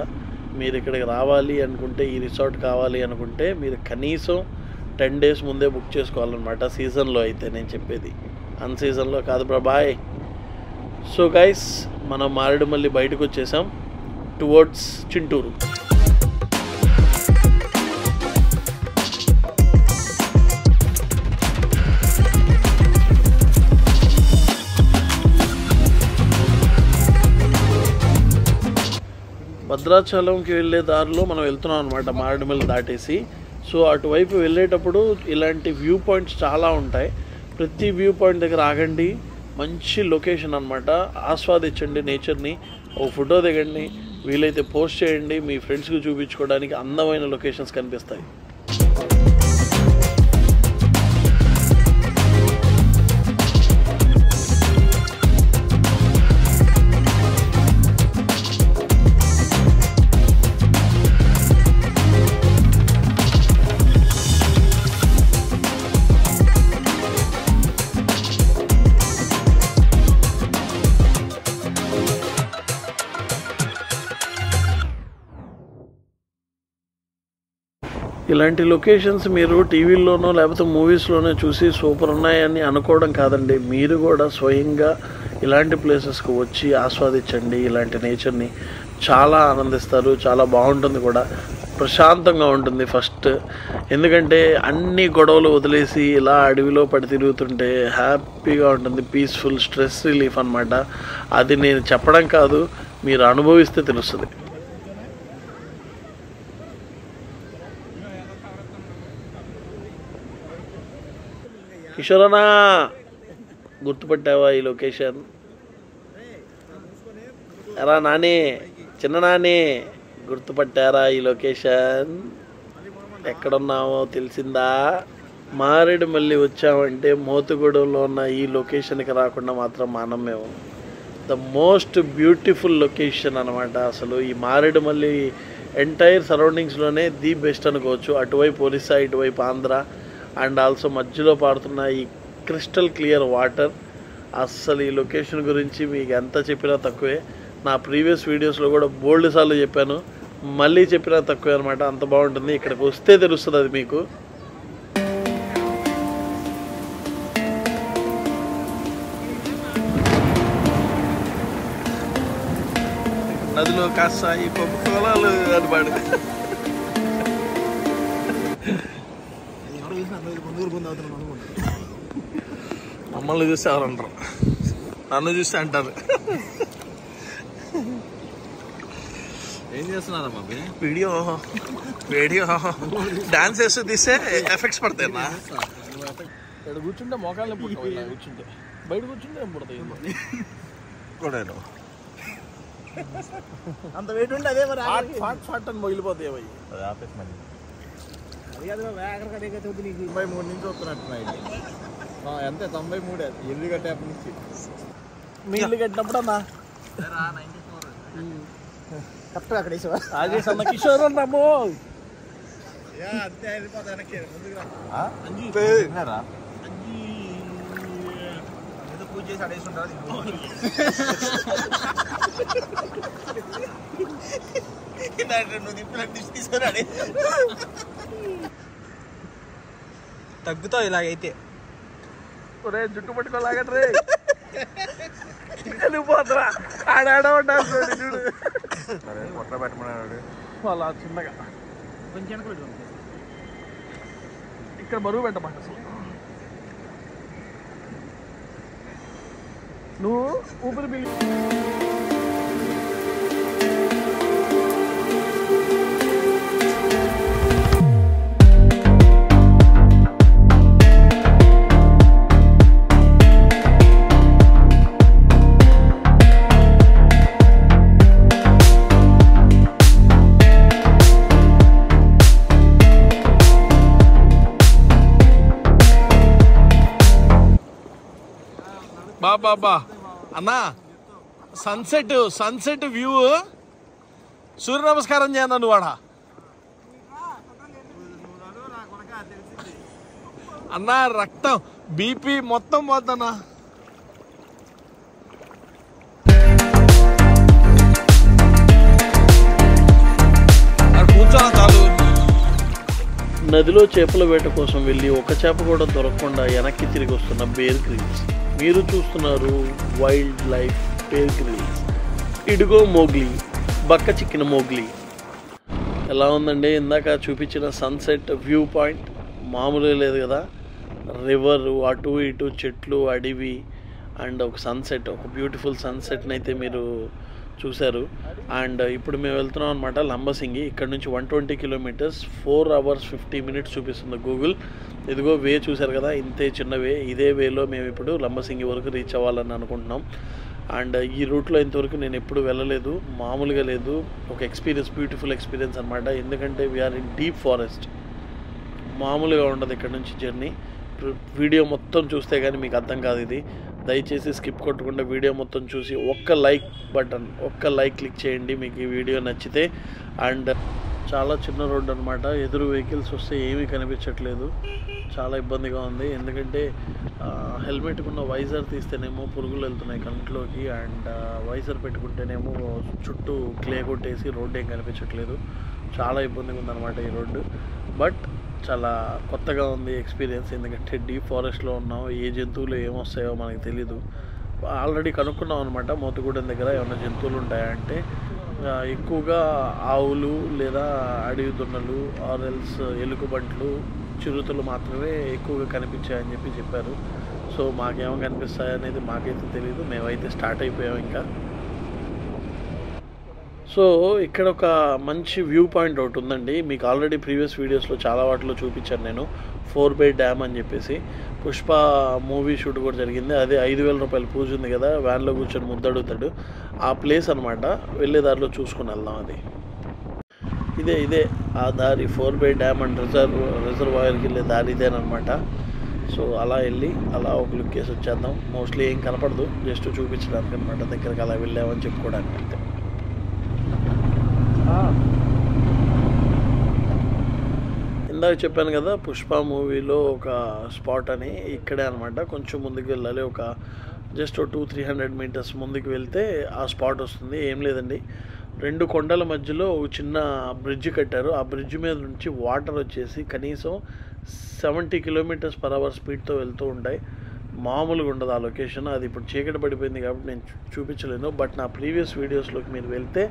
Speaker 4: మీరు ఇక్కడికి రావాలి అనుకుంటే ఈ రిసార్ట్ కావాలి అనుకుంటే మీరు కనీసం 10 days ముందే బుక్ చేసుకోవాలన్నమాట సీజన్లో అయితే నేను చెప్పేది అన్ సీజన్లో కాదు బాయ్ సో గైస్ మనం మారేడుమల్లి బయటకు వచ్చేసాం టువర్డ్స్ చింటూరు భద్రాచలంకి వెళ్ళే దారిలో మనం వెళ్తున్నాం అనమాట మారేడుమల్లి దాటేసి సో అటువైపు వెళ్ళేటప్పుడు ఇలాంటి వ్యూ పాయింట్స్ చాలా ఉంటాయి ప్రతి వ్యూ పాయింట్ దగ్గర ఆగండి మంచి లొకేషన్ అనమాట ఆస్వాదించండి నేచర్ని ఓ ఫోటో దిగండి వీలైతే పోస్ట్ చేయండి మీ ఫ్రెండ్స్కి చూపించుకోవడానికి అందమైన లొకేషన్స్ కనిపిస్తాయి ఇలాంటి లొకేషన్స్ మీరు టీవీల్లోనో లేకపోతే మూవీస్లోనో చూసి సూపర్ ఉన్నాయని అనుకోవడం కాదండి మీరు కూడా స్వయంగా ఇలాంటి ప్లేసెస్కి వచ్చి ఆస్వాదించండి ఇలాంటి నేచర్ని చాలా ఆనందిస్తారు చాలా బాగుంటుంది కూడా ప్రశాంతంగా ఉంటుంది ఫస్ట్ ఎందుకంటే అన్ని గొడవలు వదిలేసి ఇలా అడవిలో పడి తిరుగుతుంటే హ్యాపీగా ఉంటుంది పీస్ఫుల్ స్ట్రెస్ రిలీఫ్ అనమాట అది నేను చెప్పడం కాదు మీరు అనుభవిస్తే తెలుస్తుంది కిషోరనా గుర్తుపట్టావా ఈ లొకేషన్ ఎరా నాని చిన్న నాని గుర్తుపట్టారా ఈ లొకేషన్ ఎక్కడున్నామో తెలిసిందా మారేడుమల్లి వచ్చామంటే మోతుగూడెంలో ఉన్న ఈ లొకేషన్కి రాకుండా మాత్రం మానం మేము ద మోస్ట్ బ్యూటిఫుల్ లొకేషన్ అనమాట అసలు ఈ మారేడుమల్లి ఎంటైర్ సరౌండింగ్స్లోనే ది బెస్ట్ అనుకోవచ్చు అటువైపు ఒరిస్సా ఇటువైపు ఆంధ్ర అండ్ ఆల్సో మధ్యలో పాడుతున్న ఈ క్రిస్టల్ క్లియర్ వాటర్ అస్సలు ఈ లొకేషన్ గురించి మీకు ఎంత చెప్పినా తక్కువే నా ప్రీవియస్ వీడియోస్లో కూడా బోల్డ్ సార్లు చెప్పాను మళ్ళీ చెప్పినా తక్కువే అనమాట అంత బాగుంటుంది ఇక్కడికి వస్తే తెలుస్తుంది అది మీకు నదిలో కాస్త ఈ పప్పు కోలాలు అని పాడు మమ్మల్ని చూస్తే ఎవరు అంటారు నన్ను చూస్తే అంటారు
Speaker 2: ఏం చేస్తున్నారమ్మా
Speaker 4: వీడియో వీడియో డాన్స్ వేస్తూ తీస్తే ఎఫెక్ట్స్ పడతాయి ఇక్కడ కూర్చుంటే మోకాళ్ళే పుట్టవు, ఇలా కూర్చుంటే బయట కూర్చుంటే ఏం పుడతాయి
Speaker 1: అంత వెయిట్ ఉంటే అదే మరి
Speaker 4: ఫాట్ అని మొగిలిపోతాయి అవి.
Speaker 2: అది ఆపేసి మళ్ళీ
Speaker 1: అది కాదు ఎక్కడికడే చదువు నీకు
Speaker 2: 93 నుంచి వస్తున్నట్టున్నాయి. ఎంత 93 ఇల్లు కట్టేప్పటి నుంచి.
Speaker 4: మీ ఇల్లు కట్టినప్పుడు అన్నా
Speaker 1: కరెక్ట్గా అక్కడ వేసావా?
Speaker 4: రాజేష్ అన్న కిషోర్ అన్నాము.
Speaker 1: అంతే వెళ్ళిపోతా వెనక్కి ముందుగా
Speaker 2: తిన్నారా?
Speaker 1: ఏదో పూజ చేసి అడేసి ఉంటారు. నువ్వు తిప్పినట్టు దిష్టి తీసుకొని అడే తగ్గుతావు ఇలాగైతే.
Speaker 4: ఒరే జుట్టు పట్టుకోలాగట్రే వెళ్ళిపోతురా ఆడాడ ఉండాలి చూడు.
Speaker 2: సరే పొట్ల పెట్టమన్నాడు.
Speaker 4: అలా చిన్నగా
Speaker 1: కొంచెం వెనక పెట్టుకోండి.
Speaker 4: ఇక్కడ బరువు పెట్టమాట అసలు. నువ్వు ఊపిరి బిల్లు బాబా అన్నా సన్సెట్ వ్యూ సూర్య నమస్కారం చేయన్నా నువ్వు వాడా అన్నా రక్తం బీపీ మొత్తం పోద్దన్నా. కూర్చోనా చాలు. నదిలో చేపల వేట కోసం వెళ్ళి ఒక చేప కూడా దొరకకుండా వెనక్కి తిరిగి వస్తున్న బేర్ గ్రిల్స్. మీరు చూస్తున్నారు వైల్డ్ లైఫ్ బేర్ గ్రిల్స్. ఇడుగో మోగ్లీ, బక్క చిక్కిన మోగ్లీ. ఎలా ఉందండి ఇందాక చూపించిన సన్సెట్ వ్యూ పాయింట్? మామూలుగా లేదు కదా. రివర్, అటు ఇటు చెట్లు, అడవి అండ్ ఒక సన్సెట్, ఒక బ్యూటిఫుల్ సన్సెట్ని అయితే మీరు చూశారు. అండ్ ఇప్పుడు మేము వెళ్తున్నాం అనమాట లంబసింగి. ఇక్కడ నుంచి 120 కిలోమీటర్స్, 4 hours 50 minutes చూపిస్తుంది గూగుల్. ఇదిగో వే చూశారు కదా, ఇంతే చిన్న వే. ఇదే వేలో మేము ఇప్పుడు లంబసింగి వరకు రీచ్ అవ్వాలని అనుకుంటున్నాం. అండ్ ఈ రూట్లో ఇంతవరకు నేను ఎప్పుడు వెళ్ళలేదు, మామూలుగా లేదు. ఒక ఎక్స్పీరియన్స్, బ్యూటిఫుల్ ఎక్స్పీరియన్స్ అనమాట. ఎందుకంటే వీఆర్ ఇన్ డీప్ ఫారెస్ట్. మామూలుగా ఉండదు ఇక్కడ నుంచి జర్నీ. వీడియో మొత్తం చూస్తే కానీ మీకు అర్థం కాదు ఇది. దయచేసి స్కిప్ కొట్టకుండా వీడియో మొత్తం చూసి ఒక్క లైక్ క్లిక్ చేయండి మీకు ఈ వీడియో నచ్చితే. అండ్ చాలా చిన్న రోడ్డు అనమాట. ఎదురు వెహికల్స్ వస్తే ఏమీ కనిపించట్లేదు, చాలా ఇబ్బందిగా ఉంది. ఎందుకంటే హెల్మెట్కున్న వైజర్ తీస్తేనేమో పురుగులు వెళ్తున్నాయి కంట్లోకి, అండ్ వైజర్ పెట్టుకుంటేనేమో చుట్టూ క్లే కొట్టేసి రోడ్డు ఏం కనిపించట్లేదు. చాలా ఇబ్బందిగా ఉందన్నమాట ఈ రోడ్డు. బట్ చాలా కొత్తగా ఉంది ఎక్స్పీరియన్స్. ఎందుకంటే డీప్ ఫారెస్ట్లో ఉన్నాం, ఏ జంతువులు ఏమొస్తాయో మనకు తెలీదు. ఆల్రెడీ కనుక్కున్నాం అనమాట మోతుగూడెం దగ్గర ఏమైనా జంతువులు ఉంటాయా అంటే ఎక్కువగా ఆవులు లేదా అడవి దున్నలు ఆర్ఎల్స్ ఎలుగుబంట్లు చిరుతలు మాత్రమే ఎక్కువగా కనిపించాయని చెప్పారు. సో మాకేమో కనిపిస్తాయి అనేది మాకైతే తెలియదు. మేమైతే స్టార్ట్ అయిపోయాం ఇంకా. సో ఇక్కడ ఒక మంచి వ్యూ పాయింట్ ఒకటి ఉందండి. మీకు ఆల్రెడీ ప్రీవియస్ వీడియోస్లో చాలా వాటిలో చూపించాను నేను. 4 Bay డ్యామ్ అని చెప్పేసి పుష్ప మూవీ షూట్ కూడా జరిగింది. అదే 5,000 రూపాయల పూజ ఉంది కదా, వ్యాన్లో కూర్చొని ముద్దడుగుతాడు, ఆ ప్లేస్ అనమాట. వెళ్ళే దారిలో చూసుకుని వెళ్దాం. అది ఇదే ఆ దారి 4 Bay డ్యామ్ అండ్ రిజర్వాయర్కి వెళ్ళే దారి ఇదేనమాట. సో అలా వెళ్ళి అలా ఒక లుక్ వేసి వచ్చేద్దాం. మోస్ట్లీ ఏం కనపడదు, జస్ట్ చూపించడానికి అనమాట. దగ్గరికి అలా వెళ్ళామని చెప్పుకోవడానికి అంతే. ఇందాక చెప్పాను కదా పుష్ప మూవీలో ఒక స్పాట్ అని, ఇక్కడే అనమాట. కొంచెం ముందుకు వెళ్ళాలి, ఒక జస్ట్ 200-300 meters ముందుకు వెళ్తే ఆ స్పాట్ వస్తుంది. ఏం లేదండి, 2 కొండల మధ్యలో ఒక చిన్న బ్రిడ్జ్ కట్టారు. ఆ బ్రిడ్జ్ మీద నుంచి వాటర్ వచ్చేసి కనీసం 70 km/h స్పీడ్తో వెళ్తూ ఉంటాయి. మామూలుగా ఉండదు ఆ లొకేషన్. అది ఇప్పుడు చీకటి పడిపోయింది కాబట్టి నేను చూపించలేను. బట్ నా ప్రీవియస్ వీడియోస్లోకి మీరు వెళ్తే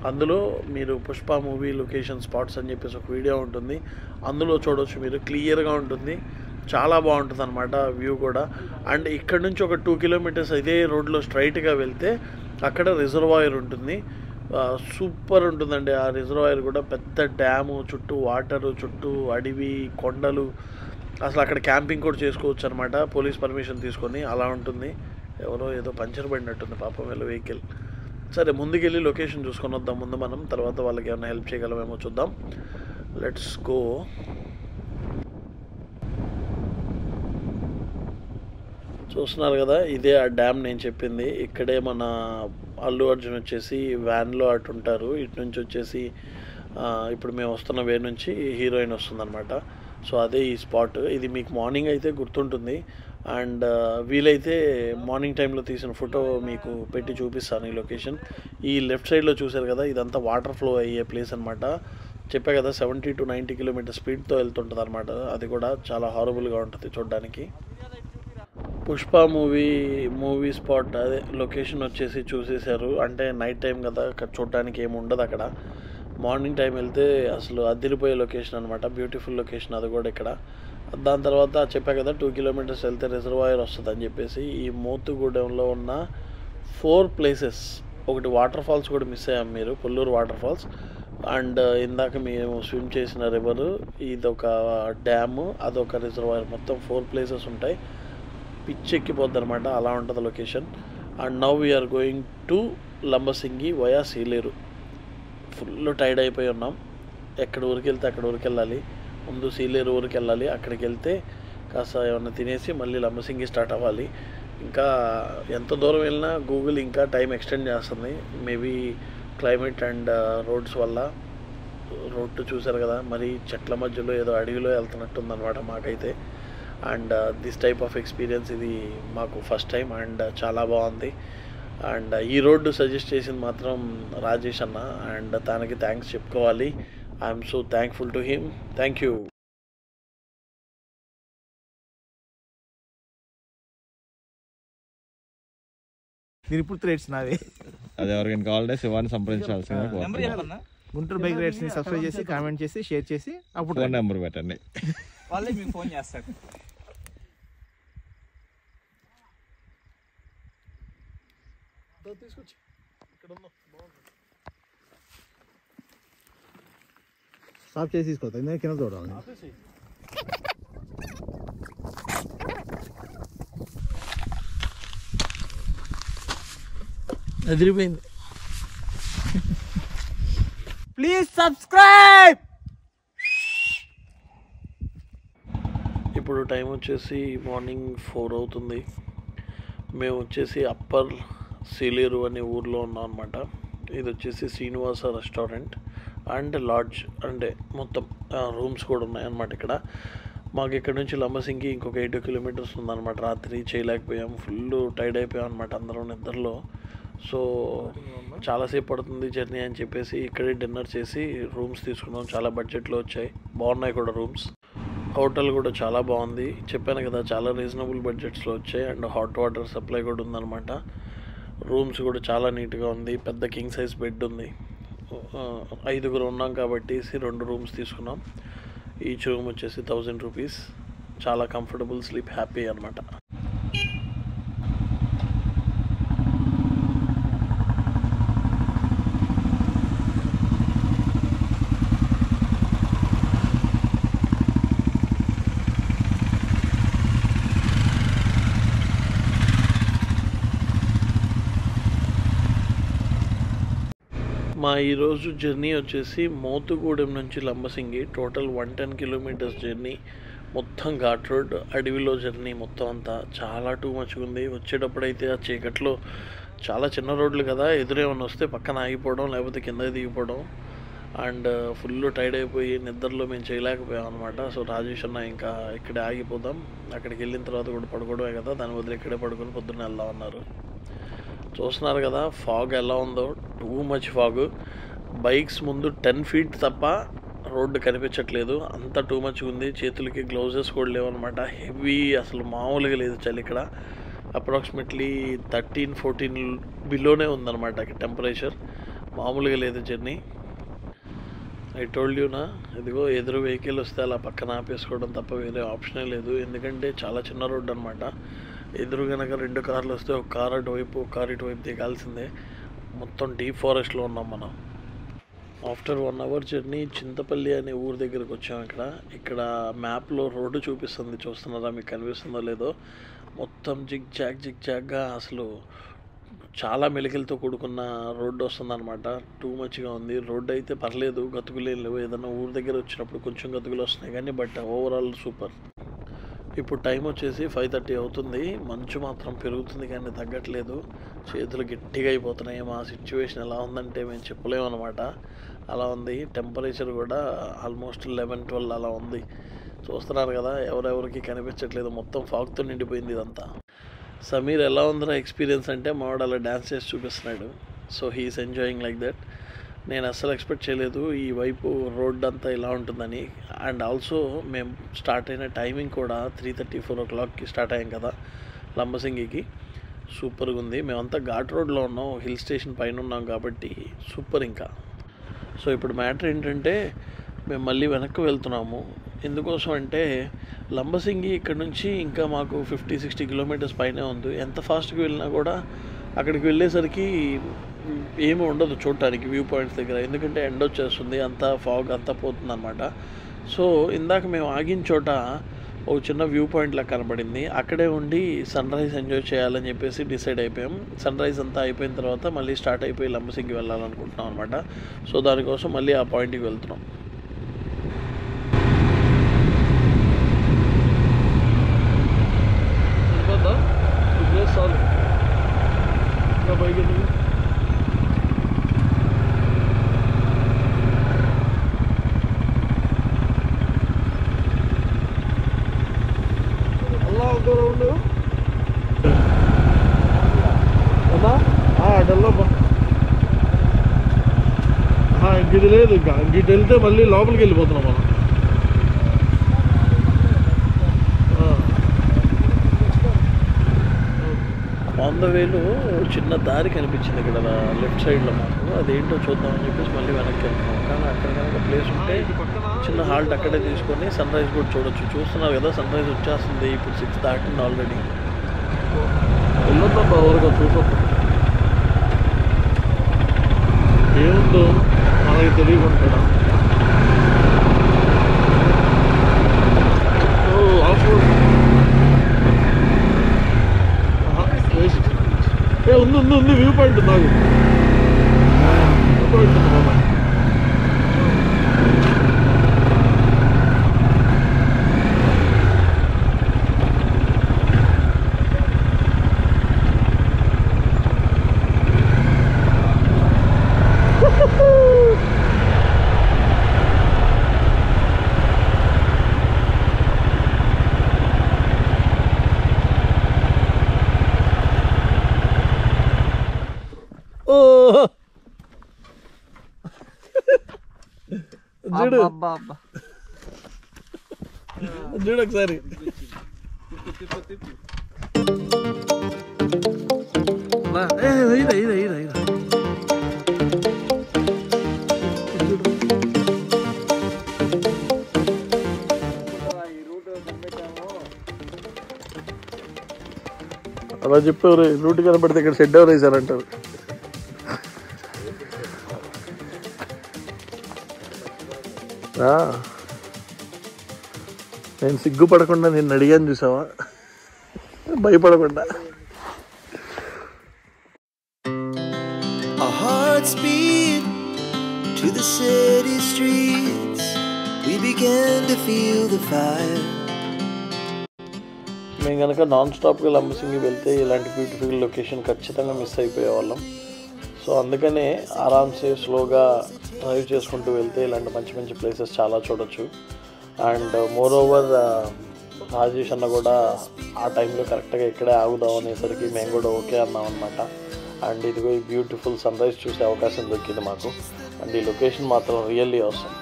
Speaker 4: అందులో మీరు పుష్ప మూవీ లొకేషన్ స్పాట్స్ అని చెప్పేసి ఒక వీడియో ఉంటుంది, అందులో చూడవచ్చు మీరు. క్లియర్గా ఉంటుంది, చాలా బాగుంటుంది అనమాట వ్యూ కూడా. అండ్ ఇక్కడ నుంచి ఒక 2 kilometers ఇదే రోడ్లో స్ట్రైట్గా వెళ్తే అక్కడ రిజర్వాయర్ ఉంటుంది. సూపర్ ఉంటుందండి ఆ రిజర్వాయర్ కూడా. పెద్ద డ్యాము, చుట్టూ వాటరు, చుట్టూ అడవి, కొండలు, అసలు అక్కడ క్యాంపింగ్ కూడా చేసుకోవచ్చు అనమాట, పోలీస్ పర్మిషన్ తీసుకొని. అలా ఉంటుంది. ఎవరో ఏదో పంచర్ పడినట్టుంది పాపం వీళ్ళ వెహికల్. సరే ముందుకెళ్ళి లొకేషన్ చూసుకొని వద్దాం ముందు మనం, తర్వాత వాళ్ళకి ఏమైనా హెల్ప్ చేయగలమేమో చూద్దాం. Let's go. చూస్తున్నారు కదా, ఇదే ఆ డ్యామ్ నేను చెప్పింది. ఇక్కడే మన అల్లు అర్జున్ వచ్చేసి వ్యాన్లో అటు ఉంటారు, ఇటు నుంచి వచ్చేసి ఇప్పుడు మేము వస్తున్న వే నుంచి హీరోయిన్ వస్తుందన్నమాట. సో అదే ఈ స్పాట్. ఇది మీకు మార్నింగ్ అయితే గుర్తుంటుంది, అండ్ వీలైతే మార్నింగ్ టైంలో తీసిన ఫోటో మీకు పెట్టి చూపిస్తాను ఈ లొకేషన్. ఈ లెఫ్ట్ సైడ్లో చూసారు కదా, ఇదంతా వాటర్ ఫ్లో అయ్యే ప్లేస్ అనమాట. చెప్పా కదా 70 to 90 కిలోమీటర్ స్పీడ్తో వెళ్తుంటుంది అనమాట. అది కూడా చాలా హారబుల్గా ఉంటుంది చూడడానికి. పుష్ప మూవీ స్పాట్ అదే లొకేషన్ వచ్చేసి చూసేశారు. అంటే నైట్ టైం కదా, చూడడానికి ఏమి ఉండదు అక్కడ. మార్నింగ్ టైం వెళ్తే అసలు అదిరిపోయే లొకేషన్ అనమాట, బ్యూటిఫుల్ లొకేషన్ అది కూడా ఇక్కడ. దాని తర్వాత చెప్పా కదా 2 కిలోమీటర్స్ వెళ్తే రిజర్వాయర్ వస్తుంది అని చెప్పేసి. ఈ మోతుగూడెంలో ఉన్న 4 ప్లేసెస్, ఒకటి వాటర్ ఫాల్స్ కూడా మిస్ అయ్యాం మీరు, పుల్లూరు వాటర్ ఫాల్స్, అండ్ ఇందాక మేము స్విమ్ చేసిన రివరు, ఇదొక డ్యాము, అదొక రిజర్వాయర్, మొత్తం 4 ప్లేసెస్ ఉంటాయి. పిచ్చెక్కిపోద్ది అనమాట, అలా ఉంటుంది location. And now we're going to Lambasingi via Sileru. Full tired అయిపోయి ఉన్నాం. ఎక్కడ ఊరికి వెళ్తే అక్కడ ఊరికి వెళ్ళాలి. ముందు సీలేరు ఊరికి వెళ్ళాలి, అక్కడికి వెళ్తే కాస్త ఏమన్నా తినేసి మళ్ళీ లంబసింగి స్టార్ట్ అవ్వాలి. ఇంకా ఎంత దూరం వెళ్ళినా గూగుల్ ఇంకా టైం ఎక్స్టెండ్ చేస్తుంది, మేబీ క్లైమేట్ అండ్ రోడ్స్ వల్ల. రోడ్డు చూసారు కదా, మరి చెట్ల మధ్యలో ఏదో అడవిలో వెళ్తున్నట్టుందన్నమాట మాకైతే. And this type of experience ఇది మాకు ఫస్ట్ టైం, అండ్ చాలా బాగుంది. అండ్ ఈ రోడ్డు సజెస్ట్ చేసింది మాత్రం రాజేష్ అన్న, అండ్ తనకి థ్యాంక్స్ చెప్పుకోవాలి. I'm so thankful to him. Thank you.
Speaker 1: Tirupati rates నావే.
Speaker 2: అది ఎవరికైనా కావాలంటే శివాన్ని సంప్రదించాల్సిందే.
Speaker 1: గుంటూరు బైక్ రేట్స్ని సబ్స్క్రైబ్ చేసి, కామెంట్ చేసి, షేర్ చేసి, అప్పుడు
Speaker 2: ఫోన్ నెంబర్ పెట్టండి,
Speaker 3: వాళ్ళే మీకు ఫోన్ చేస్తారు.
Speaker 4: తీసుకొచ్చి ఇక్కడ
Speaker 1: స్టాప్ చేసి తీసుకోవద్దు, నేను కింద చూడాలి.
Speaker 4: అదిరిపోయింది.
Speaker 1: Please subscribe.
Speaker 4: ఇప్పుడు టైం వచ్చేసి మార్నింగ్ 4 అవుతుంది. మేము వచ్చేసి అప్పర్ సీలేరు అనే ఊర్లో ఉన్నాం అనమాట. ఇది వచ్చేసి శ్రీనివాస రెస్టారెంట్ అండ్ లాడ్జ్, అంటే మొత్తం రూమ్స్ కూడా ఉన్నాయన్నమాట ఇక్కడ. మాకు ఇక్కడ నుంచి లంబసింగి ఇంకొక 8 కిలోమీటర్స్ ఉందన్నమాట. రాత్రి చేయలేకపోయాం, ఫుల్ టైర్డ్ అయిపోయాం అనమాట అందరం నిద్రలో. సో చాలాసేపు పడుతుంది జర్నీ అని చెప్పేసి ఇక్కడే డిన్నర్ చేసి రూమ్స్ తీసుకున్నాం. చాలా బడ్జెట్లో వచ్చాయి, బాగున్నాయి కూడా రూమ్స్. హోటల్ కూడా చాలా బాగుంది, చెప్పాను కదా చాలా రీజనబుల్ బడ్జెట్స్లో వచ్చాయి. అండ్ హాట్ వాటర్ సప్లై కూడా ఉందన్నమాట. రూమ్స్ కూడా చాలా నీట్గా ఉంది, పెద్ద కింగ్ సైజ్ బెడ్ ఉంది. 5 ఉన్నాం కాబట్టి 2 రూమ్స్ తీసుకున్నాం. ఈచ్ రూమ్ వచ్చేసి 1000 రూపీస్. చాలా కంఫర్టబుల్, స్లీప్ హ్యాపీ అనమాట. మా ఈరోజు జర్నీ వచ్చేసి మోతుగూడెం నుంచి లంబసింగి, టోటల్ 110 కిలోమీటర్స్ జర్నీ. మొత్తం ఘాట్ రోడ్, అడవిలో జర్నీ మొత్తం అంతా. చాలా టూ మచ్గా ఉంది. వచ్చేటప్పుడు అయితే ఆ చీకట్లో, చాలా చిన్న రోడ్లు కదా, ఎదురేమన్నా వస్తే పక్కన ఆగిపోవడం, లేకపోతే కింద దిగిపోవడం. అండ్ ఫుల్ టైర్డ్ అయిపోయి నిద్రలో మేము చేయలేకపోయాం అనమాట. సో రాజేష్ అన్న ఇంకా ఇక్కడే ఆగిపోదాం, అక్కడికి వెళ్ళిన తర్వాత కూడా పడుకోవడమే కదా, దాని వదిలి ఇక్కడే పడుకొని పొద్దున్న వెళ్దాం అన్నారు. చూస్తున్నారు కదా ఫాగ్ ఎలా ఉందో, టూ మచ్ ఫాగ్. బైక్స్ ముందు 10 feet తప్ప రోడ్డు కనిపించట్లేదు, అంత టూ మచ్ ఉంది. చేతులకి గ్లౌజెస్ కూడా లేవన్నమాట. హెవీ, అసలు మామూలుగా లేదు చలి ఇక్కడ. అప్రాక్సిమేట్లీ 13-14 బిలోనే ఉందన్నమాట టెంపరేచర్, మామూలుగా లేదు జర్నీ. ఐ టోల్డ్ యూనా, ఇదిగో ఎదురు వెహికల్ వస్తే అలా పక్కన ఆపేసుకోవడం తప్ప వేరే ఆప్షనే లేదు. ఎందుకంటే చాలా చిన్న రోడ్డు అనమాట. ఎదురు కనుక 2 కార్లు వస్తే ఒక కార్ అటువైపు, ఒక కార్ ఇటువైపు దిగాల్సిందే. మొత్తం డీప్ ఫారెస్ట్లో ఉన్నాం మనం. ఆఫ్టర్ 1 అవర్ జర్నీ చింతపల్లి అనే ఊరు దగ్గరకు వచ్చాము. ఇక్కడ మ్యాప్లో రోడ్డు చూపిస్తుంది, చూస్తున్నారా, మీకు కనిపిస్తుందో లేదో. మొత్తం జిగ్ జాగ్గా అసలు చాలా మెలికలతో కూడుకున్న రోడ్డు వస్తుందన్నమాట. టూ మచ్గా ఉంది. రోడ్డు అయితే పర్లేదు, గతుకులేం లేవు. ఏదైనా ఊరు దగ్గర వచ్చినప్పుడు కొంచెం గతుకులు వస్తున్నాయి కానీ బట్ ఓవరాల్ సూపర్. ఇప్పుడు టైం వచ్చేసి 5:30 అవుతుంది. మంచు మాత్రం పెరుగుతుంది కానీ తగ్గట్లేదు. చేతులు గట్టిగా అయిపోతున్నాయి. మా సిచ్యువేషన్ ఎలా ఉందంటే మేము చెప్పలేము అనమాట. అలా ఉంది. టెంపరేచర్ కూడా ఆల్మోస్ట్ 11-12 అలా ఉంది. చూస్తున్నారు కదా, ఎవరెవరికి కనిపించట్లేదు. మొత్తం ఫాగ్తో నిండిపోయింది ఇదంతా. సమీర్ ఎలా ఉందిరా ఎక్స్పీరియన్స్ అంటే మావాడు అలా డ్యాన్స్ చేసి చూపిస్తున్నాడు. So he's enjoying like that. నేను అస్సలు ఎక్స్పెక్ట్ చేయలేదు ఈ వైపు రోడ్ అంతా ఇలా ఉంటుందని. అండ్ ఆల్సో మేము స్టార్ట్ అయిన టైమింగ్ కూడా 3:30-4 o'clockకి స్టార్ట్ అయ్యాం కదా లంబసింగికి. సూపర్గా ఉంది. మేమంతా ఘాట్ రోడ్లో ఉన్నాం, హిల్ స్టేషన్ పైన ఉన్నాం కాబట్టి సూపర్ ఇంకా. సో ఇప్పుడు మ్యాటర్ ఏంటంటే మేము మళ్ళీ వెనక్కి వెళ్తున్నాము. ఎందుకోసం అంటే లంబసింగి ఇక్కడ నుంచి ఇంకా మాకు 50-60 kilometers పైనే ఉంది. ఎంత ఫాస్ట్గా వెళ్ళినా కూడా అక్కడికి వెళ్ళేసరికి ఏమి ఉండదు చూడటానికి వ్యూ పాయింట్స్ దగ్గర. ఎందుకంటే ఎండ వచ్చేస్తుంది, అంతా ఫాగ్ అంతా పోతుంది అనమాట. సో ఇందాక మేము ఆగిన చోట ఒక చిన్న వ్యూ పాయింట్లా కనబడింది. అక్కడే ఉండి సన్ రైజ్ ఎంజాయ్ చేయాలని చెప్పేసి డిసైడ్ అయిపోయాం. సన్ రైజ్ అంతా అయిపోయిన తర్వాత మళ్ళీ స్టార్ట్ అయిపోయి లంబసింగి వెళ్ళాలనుకుంటున్నాం అనమాట. సో దానికోసం మళ్ళీ ఆ పాయింట్కి వెళ్తున్నాం.
Speaker 5: ఇది లేదు, ఇంకా ఇంటికి వెళ్తే మళ్ళీ లోపలికి వెళ్ళిపోతున్నాం మనం.
Speaker 4: ఆన్ ద వేలో చిన్న దారి కనిపించింది ఇక్కడ లెఫ్ట్ సైడ్లో మాకు. అదేంటో చూద్దామని చెప్పేసి మళ్ళీ వెనక్కి వెళ్తున్నాం. కానీ అక్కడ కనుక ప్లేస్ ఉంటే చిన్న హాల్ట్ అక్కడే తీసుకొని సన్ రైజ్ కూడా చూడొచ్చు. చూస్తున్నారు కదా, సన్ రైజ్ వచ్చేస్తుంది. ఇప్పుడు 6 దాటింది ఆల్రెడీ.
Speaker 5: వెళ్ళొద్దాం వరకు చూసొద్దాం. ఏముందో మనకి తెలియకుండా ఉంది వ్యూ పాయింట్. నాకు వ్యూ పాయింట్ ఉంది బాబా. చూడు ఒకసారి. అలా చెప్పేవారు, రూట్ కనపడితే ఇక్కడ షెడ్ ఎవరు వేసారంటారు. నేను సిగ్గుపడకుండా నిన్ను అడిగాను చూసావా, భయపడకుండా.
Speaker 6: Our hearts beat to the city streets. We began to feel the fire.
Speaker 4: మేము కనుక నాన్ స్టాప్గా లంబసింగి వెళ్తే ఇలాంటి బ్యూటిఫుల్ లొకేషన్ ఖచ్చితంగా మిస్ అయిపోయేవాళ్ళం. సో అందుకనే ఆరామ్సే స్లోగా డ్రైవ్ చేసుకుంటూ వెళ్తే ఇలాంటి మంచి మంచి ప్లేసెస్ చాలా చూడొచ్చు. అండ్ మోర్ ఓవర్ రాజేష్ అన్న కూడా ఆ టైంలో కరెక్ట్గా ఇక్కడే ఆగుదాం అనేసరికి మేము కూడా ఓకే అన్నాం అనమాట. అండ్ ఇదిగో ఈ బ్యూటిఫుల్ సన్ రైజ్ చూసే అవకాశం దొరికింది మాకు. అండ్ ఈ లొకేషన్ మాత్రం రియల్లీ అవసరం.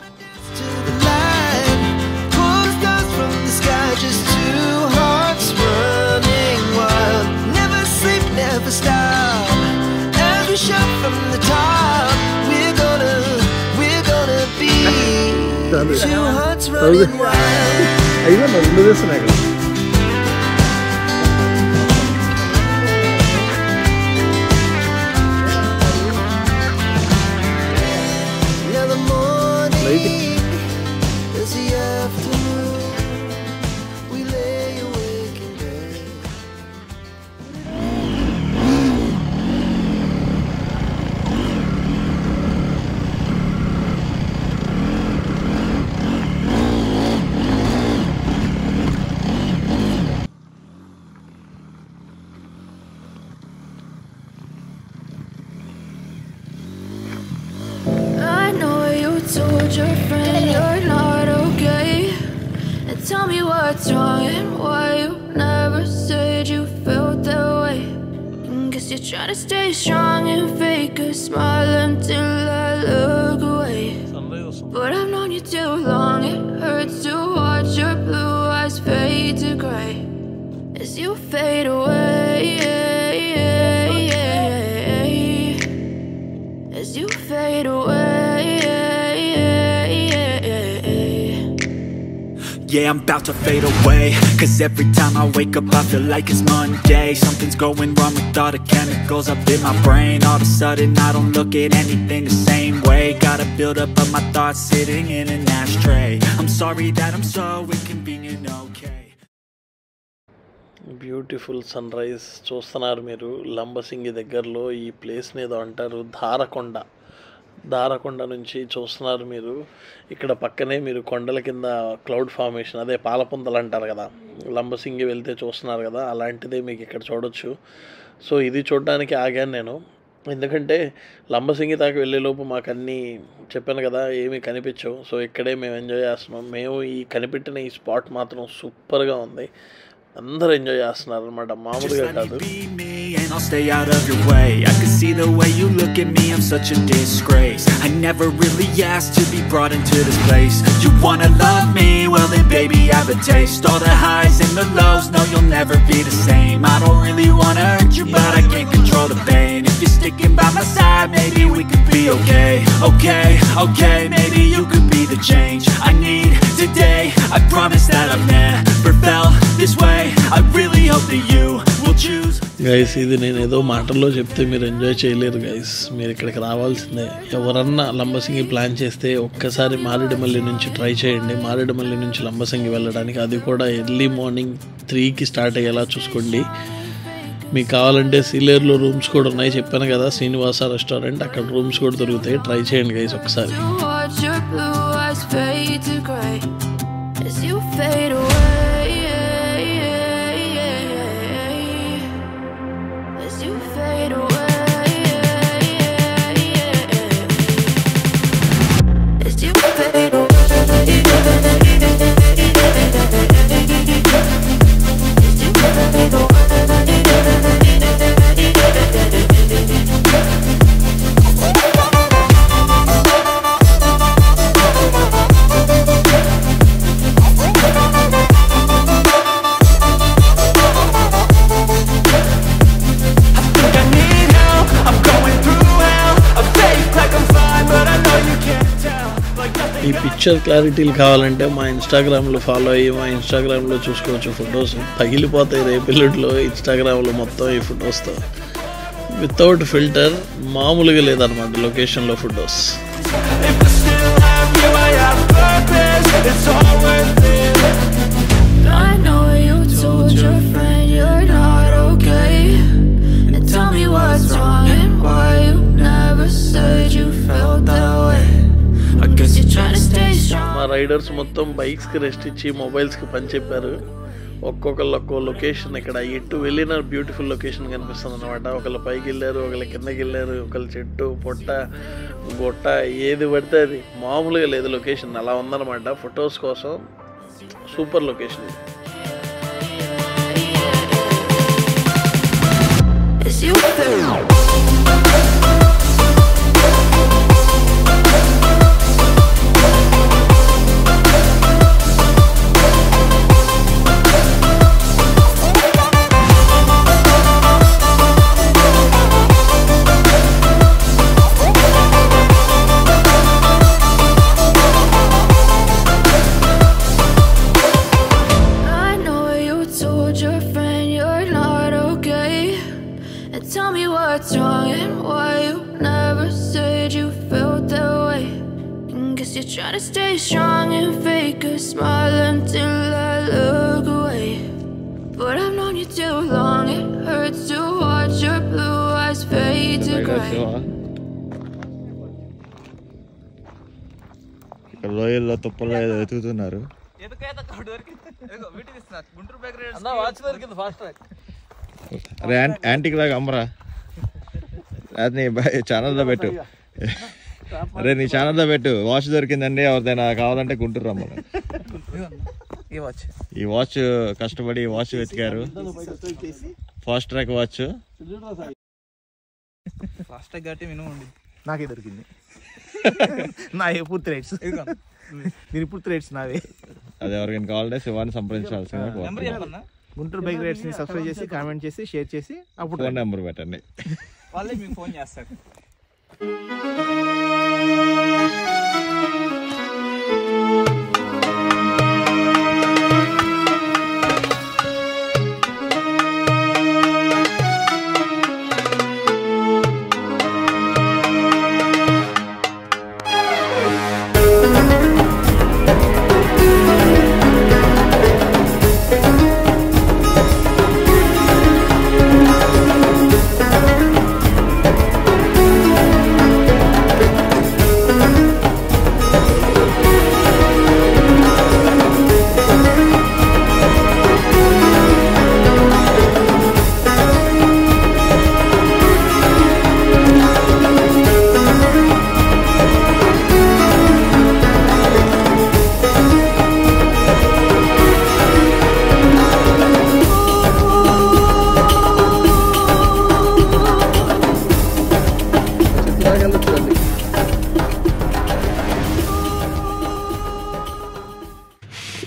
Speaker 5: అయినా రెండు చేస్తున్నాయి కదా.
Speaker 6: Now the
Speaker 7: told your friend you're not okay? And tell me what's wrong and why you never said you felt that way. Guess you're trying to stay strong and fake a smile until I look away. But I've known you too long, it hurts to watch your blue eyes fade to gray as you fade away, as you fade away.
Speaker 8: Yeah, I'm about to fade away, 'cause every time I wake up I feel like it's Monday. Something's going wrong with all the chemicals up in my brain. All of a sudden I don't look at anything the same way. Gotta build up of my thoughts sitting in an ashtray. I'm sorry that I'm so inconvenient, okay.
Speaker 4: Beautiful sunrise చూస్తున్నారు మీరు లంబసింగి దగ్గరలో. ఈ ప్లేస్ని ఏదో అంటారు దారకొండ నుంచి చూస్తున్నారు మీరు. ఇక్కడ పక్కనే మీరు కొండల కింద క్లౌడ్ ఫార్మేషన్, అదే పాలపుంతలు అంటారు కదా, లంబసింగి వెళ్తే చూస్తున్నారు కదా, అలాంటిదే మీకు ఇక్కడ చూడొచ్చు. సో ఇది చూడడానికి ఆగాను నేను, ఎందుకంటే లంబసింగి దాకా వెళ్ళేలోపు మాకు అన్నీ చెప్పాను కదా ఏమీ కనిపించవు. సో ఇక్కడే మేము ఎంజాయ్ చేస్తున్నాం. మేము ఈ కనిపెట్టిన ఈ స్పాట్ మాత్రం సూపర్గా ఉంది. అందరూ ఎంజాయ్ చేస్తున్నారు అనమాట, మామూలుగా కాదు.
Speaker 8: And I'll stay out of your way. I can see the way you look at me, I'm such a disgrace. I never really asked to be brought into this place. You wanna love me? Well then baby I have a taste. All the highs and the lows, no you'll never be the same. I don't really wanna hurt you, but I can't control the pain. If you're sticking by my side, maybe we could be okay. Okay, maybe you could be the change I need today. I promise that I've never felt this way. I really hope that you will choose.
Speaker 4: Guys ఇది నేను ఏదో మాటల్లో చెప్తే మీరు enjoy చేయలేరు guys. మీరు ఇక్కడికి రావాల్సిందే. ఎవరన్నా లంబసింగి ప్లాన్ చేస్తే ఒక్కసారి మారేడుమల్లి నుంచి ట్రై చేయండి. మారేడుమల్లి నుంచి లంబసింగి వెళ్ళడానికి, అది కూడా ఎర్లీ మార్నింగ్ 3కి స్టార్ట్ అయ్యేలా చూసుకోండి. మీకు కావాలంటే సీలేరులో రూమ్స్ కూడా ఉన్నాయి, చెప్పాను కదా శ్రీనివాస రెస్టారెంట్, అక్కడ రూమ్స్ కూడా దొరుకుతాయి. ట్రై చేయండి గైస్ ఒకసారి. ఈ పిక్చర్ క్లారిటీలు కావాలంటే మా ఇన్స్టాగ్రామ్లో ఫాలో అయ్యి మా ఇన్స్టాగ్రామ్లో చూసుకోవచ్చు. ఫొటోస్ పగిలిపోతాయి రేపెల్లుడిలో ఇన్స్టాగ్రామ్లో మొత్తం ఈ ఫొటోస్తో. వితౌట్ ఫిల్టర్ మామూలుగా లేదనమాట లొకేషన్లో ఫొటోస్. మా రైడర్స్ మొత్తం బైక్స్కి రెస్ట్ ఇచ్చి మొబైల్స్కి పని చెప్పారు. ఒక్కొక్కళ్ళు ఒక్కో లొకేషన్, ఇక్కడ ఎటు వెళ్ళిన బ్యూటిఫుల్ లొకేషన్ కనిపిస్తుంది అనమాట. ఒకళ్ళు పైకి వెళ్ళారు, ఒకళ్ళు కిందకి వెళ్ళారు, ఒకళ్ళు చెట్టు పొట్ట గొట్ట ఏది పడితే అది, మామూలుగా లేదు లొకేషన్, అలా ఉందన్నమాట. ఫొటోస్ కోసం సూపర్ లొకేషన్ ఇది. Try to stay strong and fake a smile until I look away. But I've known you too long, it hurts to watch your blue eyes fade to grey.
Speaker 2: లోయల్లో తుప్పలో ఏదో ఎతుకుతున్నారు. అరే antique లాగా అమ్మరా, అది ఛానల్లో పెట్టు. అరే నీ ఛానల్లో పెట్టు, వాచ్ దొరికిందండి, ఎవరిదైనా కావాలంటే గుంటూరు రమ్మను. ఈ వాచ్ కష్టపడి వాచ్ వెతికారు, Fastrack watch.
Speaker 3: Fastrack కాబట్టి మినిమం
Speaker 1: నాకే దొరికింది. నా పూర్తి రైట్స్, దీని పూర్తి రైట్స్ నావే.
Speaker 2: అది ఎవరికైనా కావాలంటే శివాన్ని సంప్రదించాల్సిందే.
Speaker 1: గుంటూరు బైక్ రైడ్స్ ని సబ్స్క్రైబ్ చేసి, కామెంట్ చేసి, షేర్ చేసి అప్పుడు
Speaker 2: ఫోన్ నెంబర్ పెట్టండి,
Speaker 3: వాళ్ళే మీకు ఫోన్ చేస్తారు.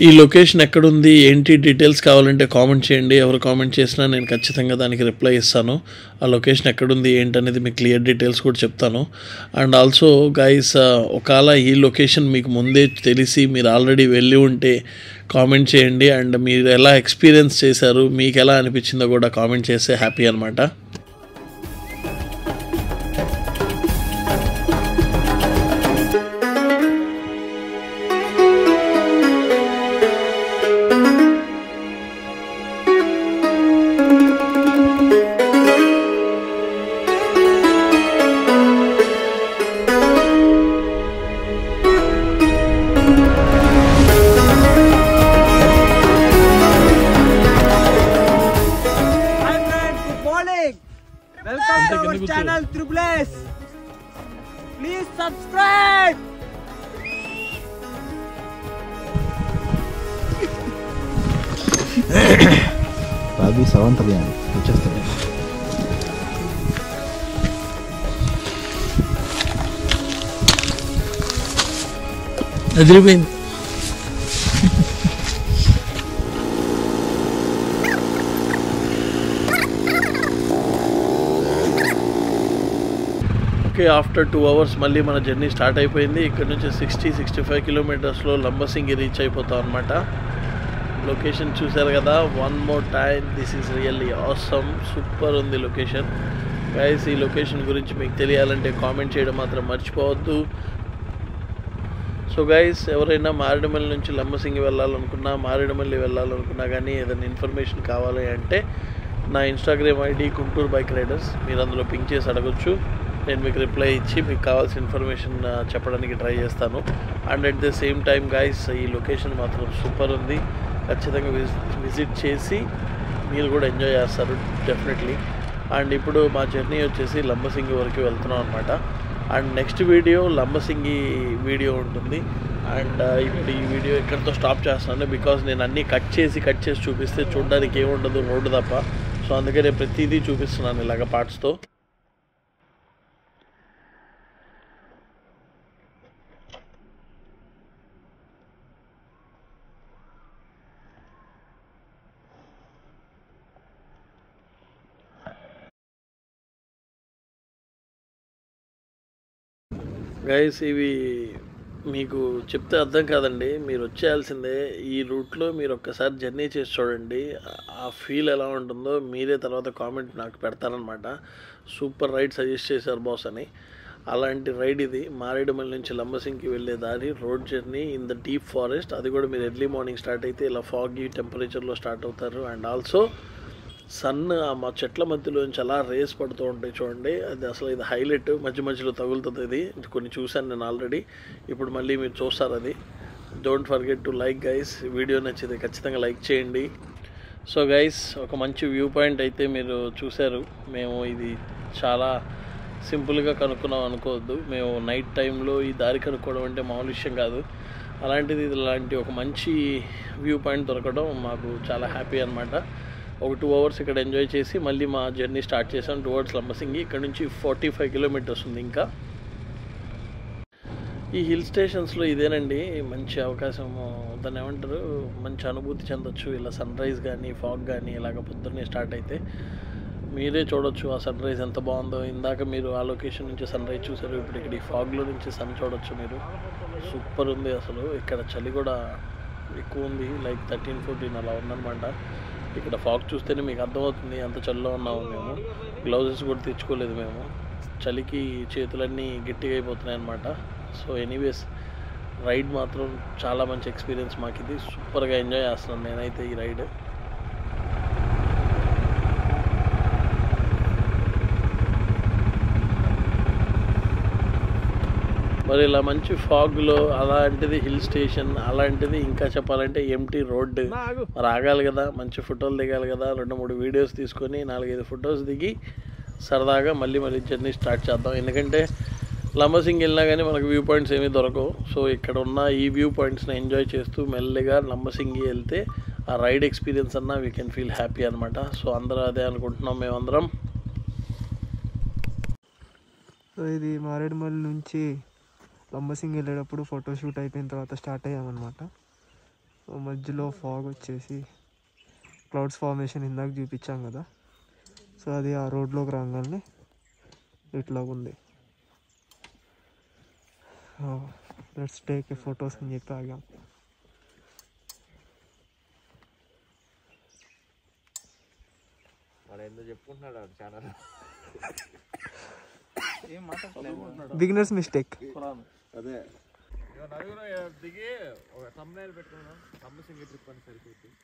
Speaker 5: ఈ లొకేషన్ ఎక్కడుంది ఏంటి డీటెయిల్స్ కావాలంటే కామెంట్ చేయండి. ఎవరు కామెంట్ చేసినా నేను ఖచ్చితంగా దానికి రిప్లై ఇస్తాను. ఆ లొకేషన్ ఎక్కడుంది ఏంటనేది మీకు క్లియర్ డీటెయిల్స్ కూడా చెప్తాను. అండ్ ఆల్సో గైస్, ఒకవేళ ఈ లొకేషన్ మీకు ముందే తెలిసి మీరు ఆల్రెడీ వెళ్ళి ఉంటే కామెంట్ చేయండి. అండ్ మీరు ఎలా ఎక్స్పీరియన్స్ చేశారు, మీకు ఎలా అనిపించిందో కూడా కామెంట్ చేస్తే హ్యాపీ అనమాట.
Speaker 3: Welcome to our channel Triple S. Please subscribe.
Speaker 1: Rabi సవంత వచ్చేస్తాను.
Speaker 5: అదిరిపోయింది. ఓకే, ఆఫ్టర్ 2 hours మళ్ళీ మన జర్నీ స్టార్ట్ అయిపోయింది. ఇక్కడ నుంచి 60-65 కిలోమీటర్స్లో లంబసింగి రీచ్ అయిపోతాం అనమాట. లొకేషన్ చూసారు కదా, one more time, this is really awesome, super ఉంది లొకేషన్. గైస్, ఈ లొకేషన్ గురించి మీకు తెలియాలంటే కామెంట్ చేయడం మాత్రం మర్చిపోవద్దు. సో గైస్, ఎవరైనా మారేడుమల్లి నుంచి లంబసింగి వెళ్ళాలనుకున్నా, మారేడుమల్లి వెళ్ళాలనుకున్నా కానీ ఏదైనా ఇన్ఫర్మేషన్ కావాలి అంటే నా Instagram ID Guntur bike riders, మీరు అందులో పింక్ చేసి అడగొచ్చు. నేను మీకు రిప్లై ఇచ్చి మీకు కావాల్సిన ఇన్ఫర్మేషన్ చెప్పడానికి ట్రై చేస్తాను. And at the same time guys, ఈ లొకేషన్ మాత్రం సూపర్ ఉంది. ఖచ్చితంగా విజిట్ చేసి మీరు కూడా ఎంజాయ్ చేస్తారు డెఫినెట్లీ. అండ్ ఇప్పుడు మా జర్నీ వచ్చేసి లంబసింగి వరకు వెళ్తున్నాం అనమాట. And next video Lambasingi video ఉంటుంది. అండ్ ఇప్పుడు ఈ వీడియో ఇక్కడితో స్టాప్ చేస్తాను, బికాజ్ నేను అన్నీ కట్ చేసి చూపిస్తే చూడడానికి ఏముండదు, రోడ్డు తప్ప. సో అందుకే నేను ప్రతిదీ చూపిస్తున్నాను ఇలాగ పార్ట్స్తో. గైస్, ఇవి మీకు చెప్తే అర్థం కాదండి, మీరు వచ్చేయాల్సిందే. ఈ రూట్లో మీరు ఒక్కసారి జర్నీ చేసి చూడండి, ఆ ఫీల్ ఎలా ఉంటుందో మీరే తర్వాత కామెంట్ నాకు పెడతారనమాట. సూపర్ రైడ్ సజెస్ట్ చేశారు బాస్ అని. అలాంటి రైడ్ ఇది. మారేడుమల్లి నుంచి లంబసింగికి వెళ్ళే దారి, road journey in the deep forest. అది కూడా మీరు ఎర్లీ మార్నింగ్ స్టార్ట్ అయితే ఇలా ఫాగీ టెంపరేచర్లో స్టార్ట్ అవుతారు. అండ్ ఆల్సో సన్ మా చెట్ల మధ్యలోంచి అలా రేస్ పడుతూ ఉంటాయి చూడండి, అది అసలు ఇది హైలైట్. మధ్యలో తగులుతుంది. ఇది కొన్ని చూశాను నేను ఆల్రెడీ, ఇప్పుడు మళ్ళీ మీరు చూస్తారు అది. Don't forget to like guys. Video నచ్చితే ఖచ్చితంగా లైక్ చేయండి. సో గైస్, ఒక మంచి వ్యూ పాయింట్ అయితే మీరు చూశారు. మేము ఇది చాలా సింపుల్గా కనుక్కున్నాం అనుకోవద్దు. మేము నైట్ టైంలో ఈ దారి కనుక్కోవడం అంటే మామూలు విషయం కాదు. అలాంటిది ఇలాంటి ఒక మంచి వ్యూ పాయింట్ దొరకడం మాకు చాలా హ్యాపీ అనమాట. ఒక 2 hours ఇక్కడ ఎంజాయ్ చేసి మళ్ళీ మా జర్నీ స్టార్ట్ చేసాం టువర్డ్స్ లంబసింగి. ఇక్కడ నుంచి 45 kilometers ఉంది. ఇంకా ఈ హిల్ స్టేషన్స్లో ఇదేనండి మంచి అవకాశం. దాన్ని ఏమంటారు, మంచి అనుభూతి చెందొచ్చు. ఇలా సన్ రైజ్ కానీ ఫాగ్ కానీ ఇలాగ పొద్దున్నే స్టార్ట్ అయితే మీరే చూడొచ్చు ఆ సన్ రైజ్ ఎంత బాగుందో. ఇందాక మీరు ఆ లొకేషన్ నుంచి సన్ రైజ్ చూసారు, ఇప్పుడు ఇక్కడ ఈ ఫాగ్లో నుంచి సన్ చూడొచ్చు మీరు. సూపర్ ఉంది అసలు. ఇక్కడ చలి కూడా ఎక్కువ ఉంది, లైక్ 13-14 అలా ఉందన్నమాట. ఇక్కడ ఫాగ్ చూస్తేనే మీకు అర్థమవుతుంది ఎంత చలిలో ఉన్నాము. మేము గ్లౌజెస్ కూడా తెచ్చుకోలేదు మేము, చలికి చేతులన్నీ గట్టిగా అయిపోతున్నాయి అన్నమాట. సో ఎనీవేస్ రైడ్ మాత్రం చాలా మంచి ఎక్స్పీరియన్స్ మాకు. ఇది సూపర్గా ఎంజాయ్ చేస్తున్నాను నేనైతే ఈ రైడ్. మరి ఇలా మంచి ఫాగ్లో అలాంటిది హిల్ స్టేషన్, అలాంటిది ఇంకా చెప్పాలంటే ఎంటీ రోడ్. మరి ఆగాలి కదా, మంచి ఫోటోలు దిగాలి కదా. 2-3 వీడియోస్ తీసుకొని 4-5 ఫొటోస్ దిగి సరదాగా మళ్ళీ జర్నీ స్టార్ట్ చేద్దాం. ఎందుకంటే లంబసింగి వెళ్ళినా కానీ మనకు వ్యూ పాయింట్స్ ఏమీ దొరకవు. సో ఇక్కడ ఉన్న ఈ వ్యూ పాయింట్స్ని ఎంజాయ్ చేస్తూ మెల్లిగా లంబసింగి వెళ్తే ఆ రైడ్ ఎక్స్పీరియన్స్ అన్నా వీ కెన్ ఫీల్ హ్యాపీ అనమాట. సో అందరూ అదే అనుకుంటున్నాం మేమందరం.
Speaker 9: సో ఇది మారేడుమల్లి నుంచి లంబసింగి వెళ్ళేటప్పుడు ఫోటోషూట్ అయిపోయిన తర్వాత స్టార్ట్ అయ్యామన్నమాట. మధ్యలో ఫాగ్ వచ్చేసి క్లౌడ్స్ ఫార్మేషన్ ఇందాక చూపించాం కదా, సో అది ఆ రోడ్లోకి రాగానే ఇట్లా ఉంది. లెట్స్ టేక్ ఏ ఫొటోస్ అని చెప్పి ఆగాం. Beginners mistake.
Speaker 2: అదే దిగి ఒక thumbnail పెట్టుకున్నాం, లంబసింగి ట్రిప్ అని సరిపోతుంది.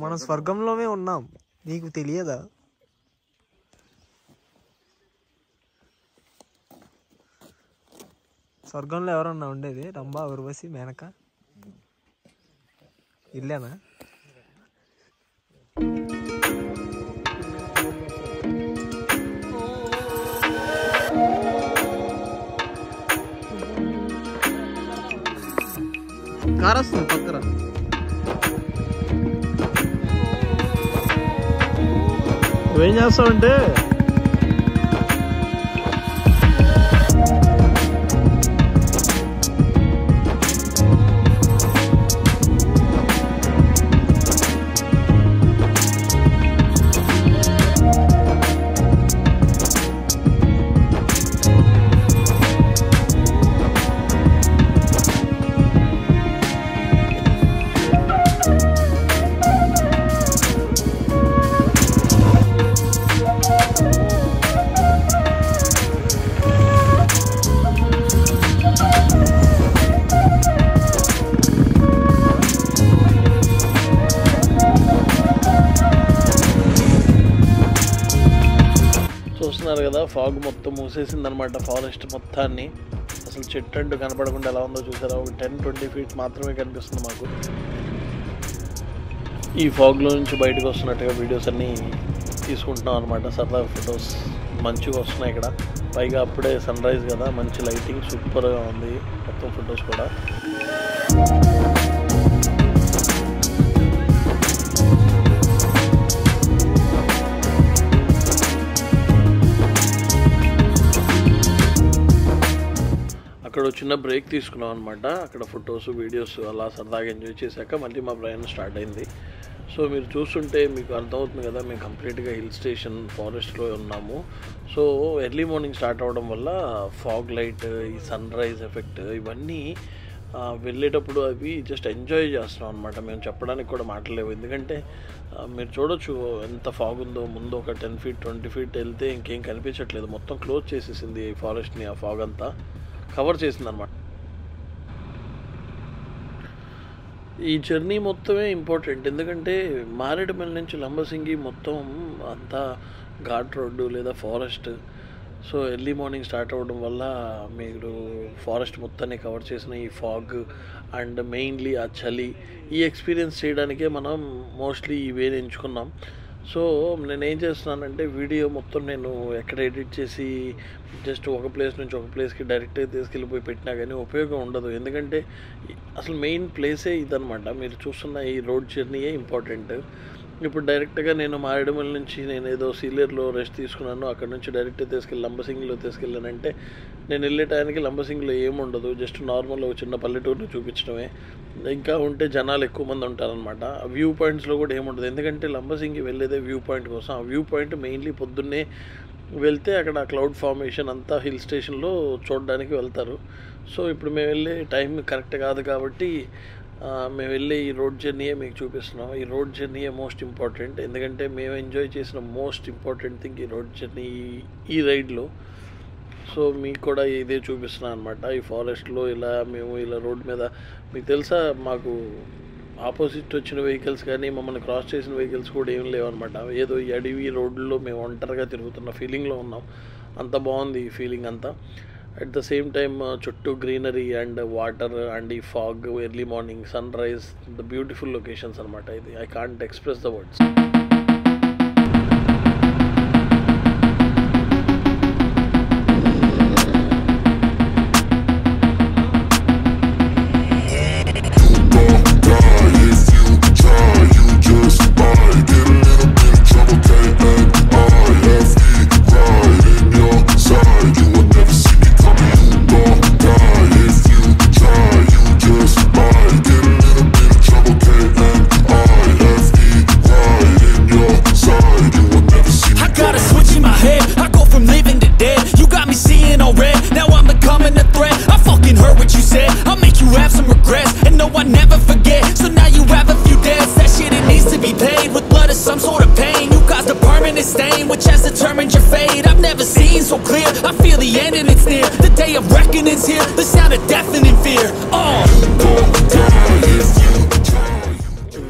Speaker 9: మనం స్వర్గంలోనే ఉన్నాం, నీకు తెలియదా? స్వర్గంలో ఎవరన్నా ఉండేది? రంభా, ఉర్వశి, మేనక ఇల్లేనా? కార్ వస్తుంది పక్కన.
Speaker 5: నువ్వేం చేస్తావంటే చూస్తున్నారు కదా, ఫాగ్ మొత్తం మూసేసింది అనమాట ఫారెస్ట్ మొత్తాన్ని. అసలు చెట్టు అంటూ కనపడకుండా ఎలా ఉందో చూసారా? ఒక 10-20 feet మాత్రమే కనిపిస్తుంది మాకు. ఈ ఫాగ్లో నుంచి బయటకు వస్తున్నట్టుగా వీడియోస్ అన్నీ తీసుకుంటున్నాం అనమాట. సరదా ఫొటోస్ మంచిగా వస్తున్నాయి ఇక్కడ. పైగా అప్పుడే సన్ రైజ్ కదా, మంచి లైటింగ్ సూపర్గా ఉంది మొత్తం ఫొటోస్ కూడా. అక్కడ చిన్న బ్రేక్ తీసుకున్నాం అనమాట. అక్కడ ఫొటోస్ వీడియోస్ అలా సరదాగా ఎంజాయ్ చేశాక మళ్ళీ మా ప్రయాణం స్టార్ట్ అయింది. సో మీరు చూస్తుంటే మీకు అర్థమవుతుంది కదా, మేము కంప్లీట్గా హిల్ స్టేషన్ ఫారెస్ట్లో ఉన్నాము. సో ఎర్లీ మార్నింగ్ స్టార్ట్ అవ్వడం వల్ల ఫాగ్ లైట్, ఈ సన్ రైజ్ ఎఫెక్ట్ ఇవన్నీ వెళ్ళేటప్పుడు అవి జస్ట్ ఎంజాయ్ చేస్తున్నాం అనమాట. మేము చెప్పడానికి కూడా మాటలేవు, ఎందుకంటే మీరు చూడొచ్చు ఎంత ఫాగ్ ఉందో. ముందు ఒక 10 feet 20 feet వెళ్తే ఇంకేం కనిపించట్లేదు, మొత్తం క్లోజ్ చేసేసింది ఈ ఫారెస్ట్ని. ఆ ఫాగ్ అంతా కవర్ చేసింది అనమాట. ఈ జర్నీ మొత్తమే ఇంపార్టెంట్, ఎందుకంటే మారేడుమల్లి నుంచి లంబసింగి మొత్తం అంతా ఘాట్ రోడ్డు లేదా forest. So early morning start అవ్వడం వల్ల మీరు ఫారెస్ట్ మొత్తాన్ని కవర్ చేసిన ఈ ఫాగ్ అండ్ మెయిన్లీ ఆ చలి, ఈ ఎక్స్పీరియన్స్ చేయడానికే మనం మోస్ట్లీ ఈ వేని ఎంచుకున్నాం. సో నేనేం చేస్తున్నానంటే వీడియో మొత్తం నేను ఎక్కడ ఎడిట్ చేసి జస్ట్ ఒక ప్లేస్ నుంచి ఒక ప్లేస్కి డైరెక్ట్గా తీసుకెళ్ళిపోయి పెట్టినా కానీ ఉపయోగం ఉండదు, ఎందుకంటే అసలు మెయిన్ ప్లేసే ఇదనమాట. మీరు చూస్తున్న ఈ రోడ్ జర్నీయే ఇంపార్టెంట్. ఇప్పుడు డైరెక్ట్గా నేను మారేడుమల్లి నుంచి నేను ఏదో సీలేరులో రెస్ట్ తీసుకున్నాను, అక్కడ నుంచి డైరెక్ట్గా తీసుకెళ్ళి లంబసింగిలో తీసుకెళ్ళానంటే నేను వెళ్ళే టైంకి లంబసింగిలో ఏముండదు, జస్ట్ నార్మల్ చిన్న పల్లెటూరుని చూపించడమే. ఇంకా ఉంటే జనాలు ఎక్కువ మంది ఉంటారనమాట. వ్యూ పాయింట్స్లో కూడా ఏముండదు, ఎందుకంటే లంబసింగి వెళ్ళేదే వ్యూ పాయింట్ కోసం. ఆ వ్యూ పాయింట్ మెయిన్లీ పొద్దున్నే వెళ్తే అక్కడ క్లౌడ్ ఫార్మేషన్ అంతా హిల్ స్టేషన్లో చూడడానికి వెళ్తారు. సో ఇప్పుడు మేము వెళ్ళే టైం కరెక్ట్ కాదు కాబట్టి మేము వెళ్ళే ఈ రోడ్ జర్నీయే మీకు చూపిస్తున్నాం. ఈ రోడ్ జర్నీయే మోస్ట్ ఇంపార్టెంట్, ఎందుకంటే మేము ఎంజాయ్ చేసిన మోస్ట్ ఇంపార్టెంట్ థింగ్ ఈ రోడ్ జర్నీ, ఈ రైడ్లో. సో మీకు కూడా ఇదే చూపిస్తున్నాను అనమాట. ఈ ఫారెస్ట్లో ఇలా మేము ఇలా రోడ్ మీద, మీకు తెలుసా మాకు ఆపోజిట్ వచ్చిన వెహికల్స్ కానీ మమ్మల్ని క్రాస్ చేసిన వెహికల్స్ కూడా ఏం లేవన్నమాట. ఏదో ఈ అడవి రోడ్లో మేము ఒంటరిగా తిరుగుతున్న ఫీలింగ్లో ఉన్నాం. అంత బాగుంది ఈ ఫీలింగ్ అంతా. అట్ ద సేమ్ టైమ్ చుట్టూ గ్రీనరీ అండ్ వాటర్ అండ్ ఈ fog, early morning sunrise, the beautiful locations అనమాట. ఇది I can't express the words.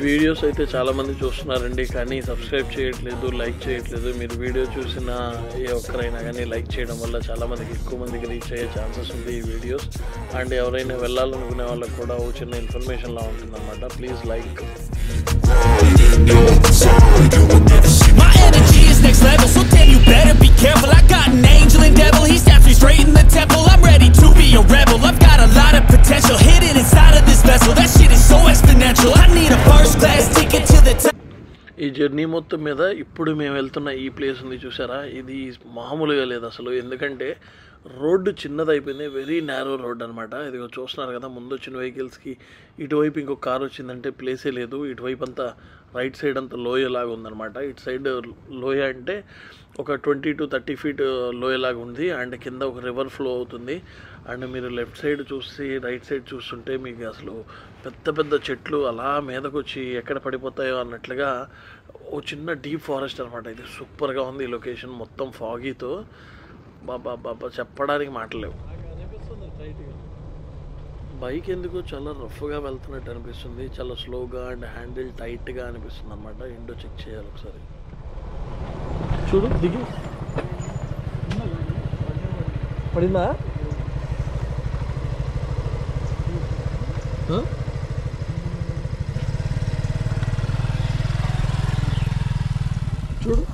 Speaker 5: Videos అయితే చాలామంది చూస్తున్నారండి, కానీ సబ్స్క్రైబ్ చేయట్లేదు, లైక్ చేయట్లేదు. మీరు వీడియో చూసిన ఏ ఒక్కరైనా కానీ లైక్ చేయడం వల్ల చాలామందికి, ఎక్కువ మందికి రీచ్ అయ్యే ఛాన్సెస్ ఉంది ఈ వీడియోస్. అండ్ ఎవరైనా వెళ్ళాలనుకునే వాళ్ళకి కూడా ఒక చిన్న ఇన్ఫర్మేషన్లా ఉంటుందన్నమాట. Please like.
Speaker 8: My energy is next level, so damn you better be careful. I got an angel and devil, he snaps me straight in the temple. I'm ready to be a rebel, I've got a lot of potential hidden inside of this vessel. That shit is so exponential, I need a first class ticket to the top.
Speaker 5: ఈ journey మొత్తం మీద ఇప్పుడు మేము వెళ్తున్న ఈ place ఉంది చూసారా, ఇది మామూలుగా లేదు అసలు. ఎందుకంటే రోడ్డు చిన్నదైపోయింది, వెరీ నేరో రోడ్ అనమాట. ఇది చూస్తున్నారు కదా, ముందు వచ్చిన వెహికల్స్కి ఇటువైపు ఇంకొక కార్ వచ్చిందంటే ప్లేసే లేదు. ఇటువైపు అంతా రైట్ సైడ్ అంతా లోయలాగా ఉందన్నమాట. ఇటు సైడ్ లోయ అంటే ఒక 20 to 30 feet లోయలాగా ఉంది. అండ్ కింద ఒక రివర్ ఫ్లో అవుతుంది. అండ్ మీరు లెఫ్ట్ సైడ్ చూసి రైట్ సైడ్ చూస్తుంటే మీకు అసలు పెద్ద పెద్ద చెట్లు అలా మీదకు వచ్చి ఎక్కడ పడిపోతాయో అన్నట్లుగా ఓ చిన్న డీప్ ఫారెస్ట్ అనమాట. ఇది సూపర్గా ఉంది ఈ లొకేషన్, మొత్తం ఫాగీతో. బాబా బాబా చెప్పడానికి మాటలేవు. బైక్ ఎందుకు చాలా రఫ్గా వెళ్తున్నట్టు అనిపిస్తుంది, చాలా స్లోగా అండ్ హ్యాండిల్ టైట్గా అనిపిస్తుంది అనమాట. ఏంటో చెక్ చేయాలి ఒకసారి. చూడు దిగి పడిందా? చూడు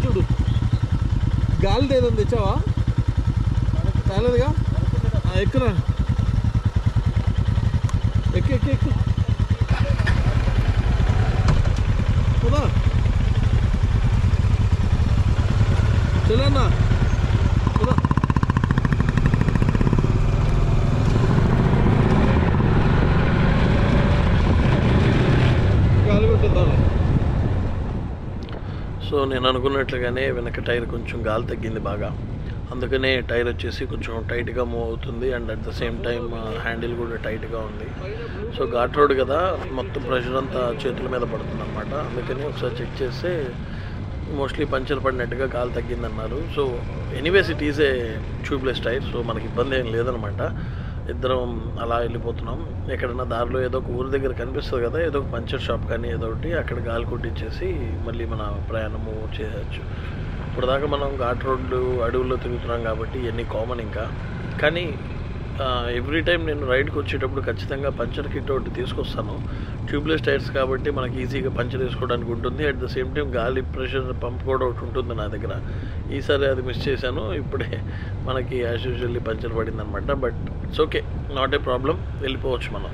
Speaker 5: చూడు, గాలి ఏదో తెచ్చావా? రాలేదుగా, ఎక్కురా, ఎక్కు ఎక్కు ఎక్కు. చలన్నా సో నేను అనుకున్నట్లుగానే వెనక టైర్ కొంచెం గాలి తగ్గింది బాగా, అందుకనే టైర్ వచ్చేసి కొంచెం టైట్గా మూవ్ అవుతుంది and at the same time handle కూడా టైట్గా ఉంది. సో ఘాట్ రోడ్ కదా, మొత్తం ప్రెషర్ అంతా చేతుల మీద పడుతుంది అనమాట. అందుకని ఒకసారి చెక్ చేస్తే మోస్ట్లీ పంచర్ పడినట్టుగా గాలి తగ్గిందన్నారు. So anyways it is a tubeless tyre, so మనకి ఇబ్బంది ఏం లేదనమాట. ఇద్దరం అలా వెళ్ళిపోతున్నాం. ఎక్కడన్నా దారిలో ఏదో ఒక ఊరి దగ్గర కనిపిస్తుంది కదా, ఏదో ఒక పంచర్ షాప్ కానీ ఏదో ఒకటి, అక్కడ గాలి కొట్టించేసి మళ్ళీ మన ప్రయాణము చేయవచ్చు. ఇప్పుడు దాకా మనం ఘాట్ రోడ్లు అడవుల్లో తిరుగుతున్నాం కాబట్టి ఇవన్నీ కామన్. ఇంకా కానీ ఎవ్రీ టైం నేను రైడ్కి వచ్చేటప్పుడు ఖచ్చితంగా పంచర్ కిట్ ఒకటి తీసుకొస్తాను. ట్యూబ్లెస్ టైర్స్ కాబట్టి మనకి ఈజీగా పంచర్ వేసుకోవడానికి ఉంటుంది. అట్ ద సేమ్ టైం గాలి ప్రెషర్ పంప్ కూడా ఒకటి ఉంటుంది నా దగ్గర. ఈసారి అది మిస్ చేశాను, ఇప్పుడే మనకి యాజ్ యూజువల్లీ పంచర్ పడింది అనమాట. But it's okay, not a problem, వెళ్ళిపోవచ్చు మనం.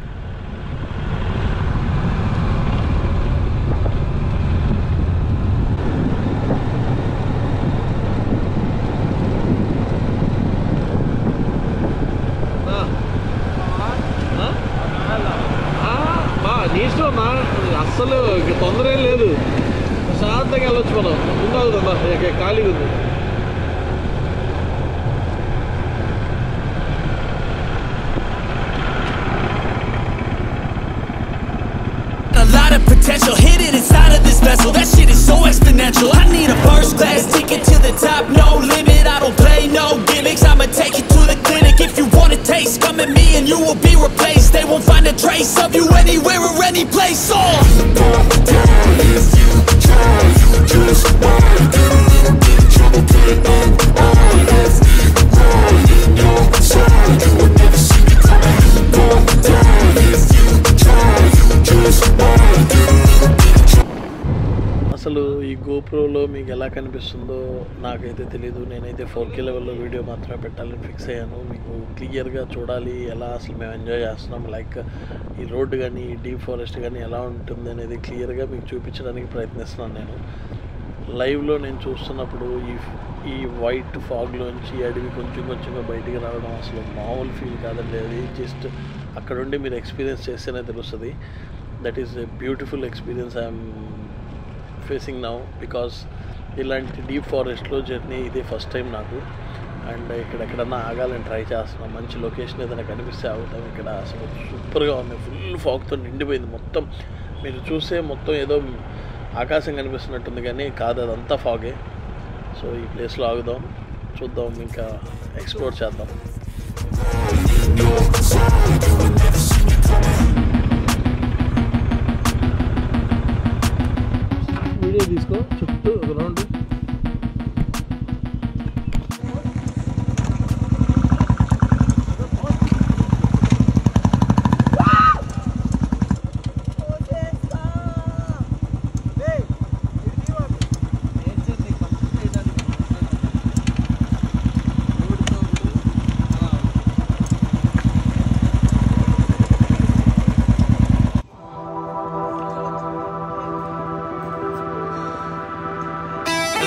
Speaker 5: అస్సలు తొందర ఏం లేదు, ప్రశాంతంగా వెళ్ళొచ్చు మనం. ఉందా ఖాళీగా ఉంది.
Speaker 8: A lot of potential hidden inside of this vessel. That shit is so exponential. I need a first class ticket to the top, no limit. I don't play no gimmicks. I'ma take you to the clinic. If you want a taste, come at me and you will be replaced. They won't find a trace of you anywhere or any place.
Speaker 5: అసలు ఈ గోప్రోలో మీకు ఎలా కనిపిస్తుందో నాకైతే తెలీదు. నేనైతే 4K లెవెల్లో video మాత్రమే పెట్టాలని ఫిక్స్ అయ్యాను. మీకు క్లియర్గా చూడాలి ఎలా అసలు మేము ఎంజాయ్ చేస్తున్నాం, లైక్ ఈ రోడ్డు కానీ డీప్ ఫారెస్ట్ కానీ ఎలా ఉంటుంది అనేది క్లియర్గా మీకు చూపించడానికి ప్రయత్నిస్తున్నాను. నేను లైవ్లో నేను చూస్తున్నప్పుడు ఈ వైట్ ఫాగ్లోంచి అడవి కొంచెంగా బయటికి రావడం అసలు మామూలు ఫీల్ కాదండి. అది జస్ట్ అక్కడుండి మీరు ఎక్స్పీరియన్స్ చేస్తేనే తెలుస్తుంది. That is a beautiful experience I'm facing now, because ఇలాంటి డీప్ ఫారెస్ట్లో జర్నీ ఇదే ఫస్ట్ టైం నాకు. అండ్ ఎక్కడన్నా ఆగాలని ట్రై చేస్తున్నాం. మంచి లొకేషన్ ఏదైనా కనిపిస్తే ఆగుతాం. ఇక్కడ అసలు సూపర్గా ఉంది, ఫుల్ ఫాగ్తో నిండిపోయింది మొత్తం. మీరు చూస్తే మొత్తం ఏదో ఆకాశం కనిపిస్తున్నట్టుంది కానీ కాదు, అదంతా ఫాగే. సో ఈ ప్లేస్లో ఆగుదాం, చూద్దాం, ఇంకా ఎక్స్ప్లోర్ చేద్దాం. వీడియో తీసుకో, చుట్టూ ఒక రౌండ్.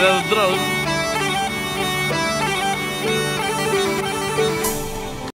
Speaker 4: Let's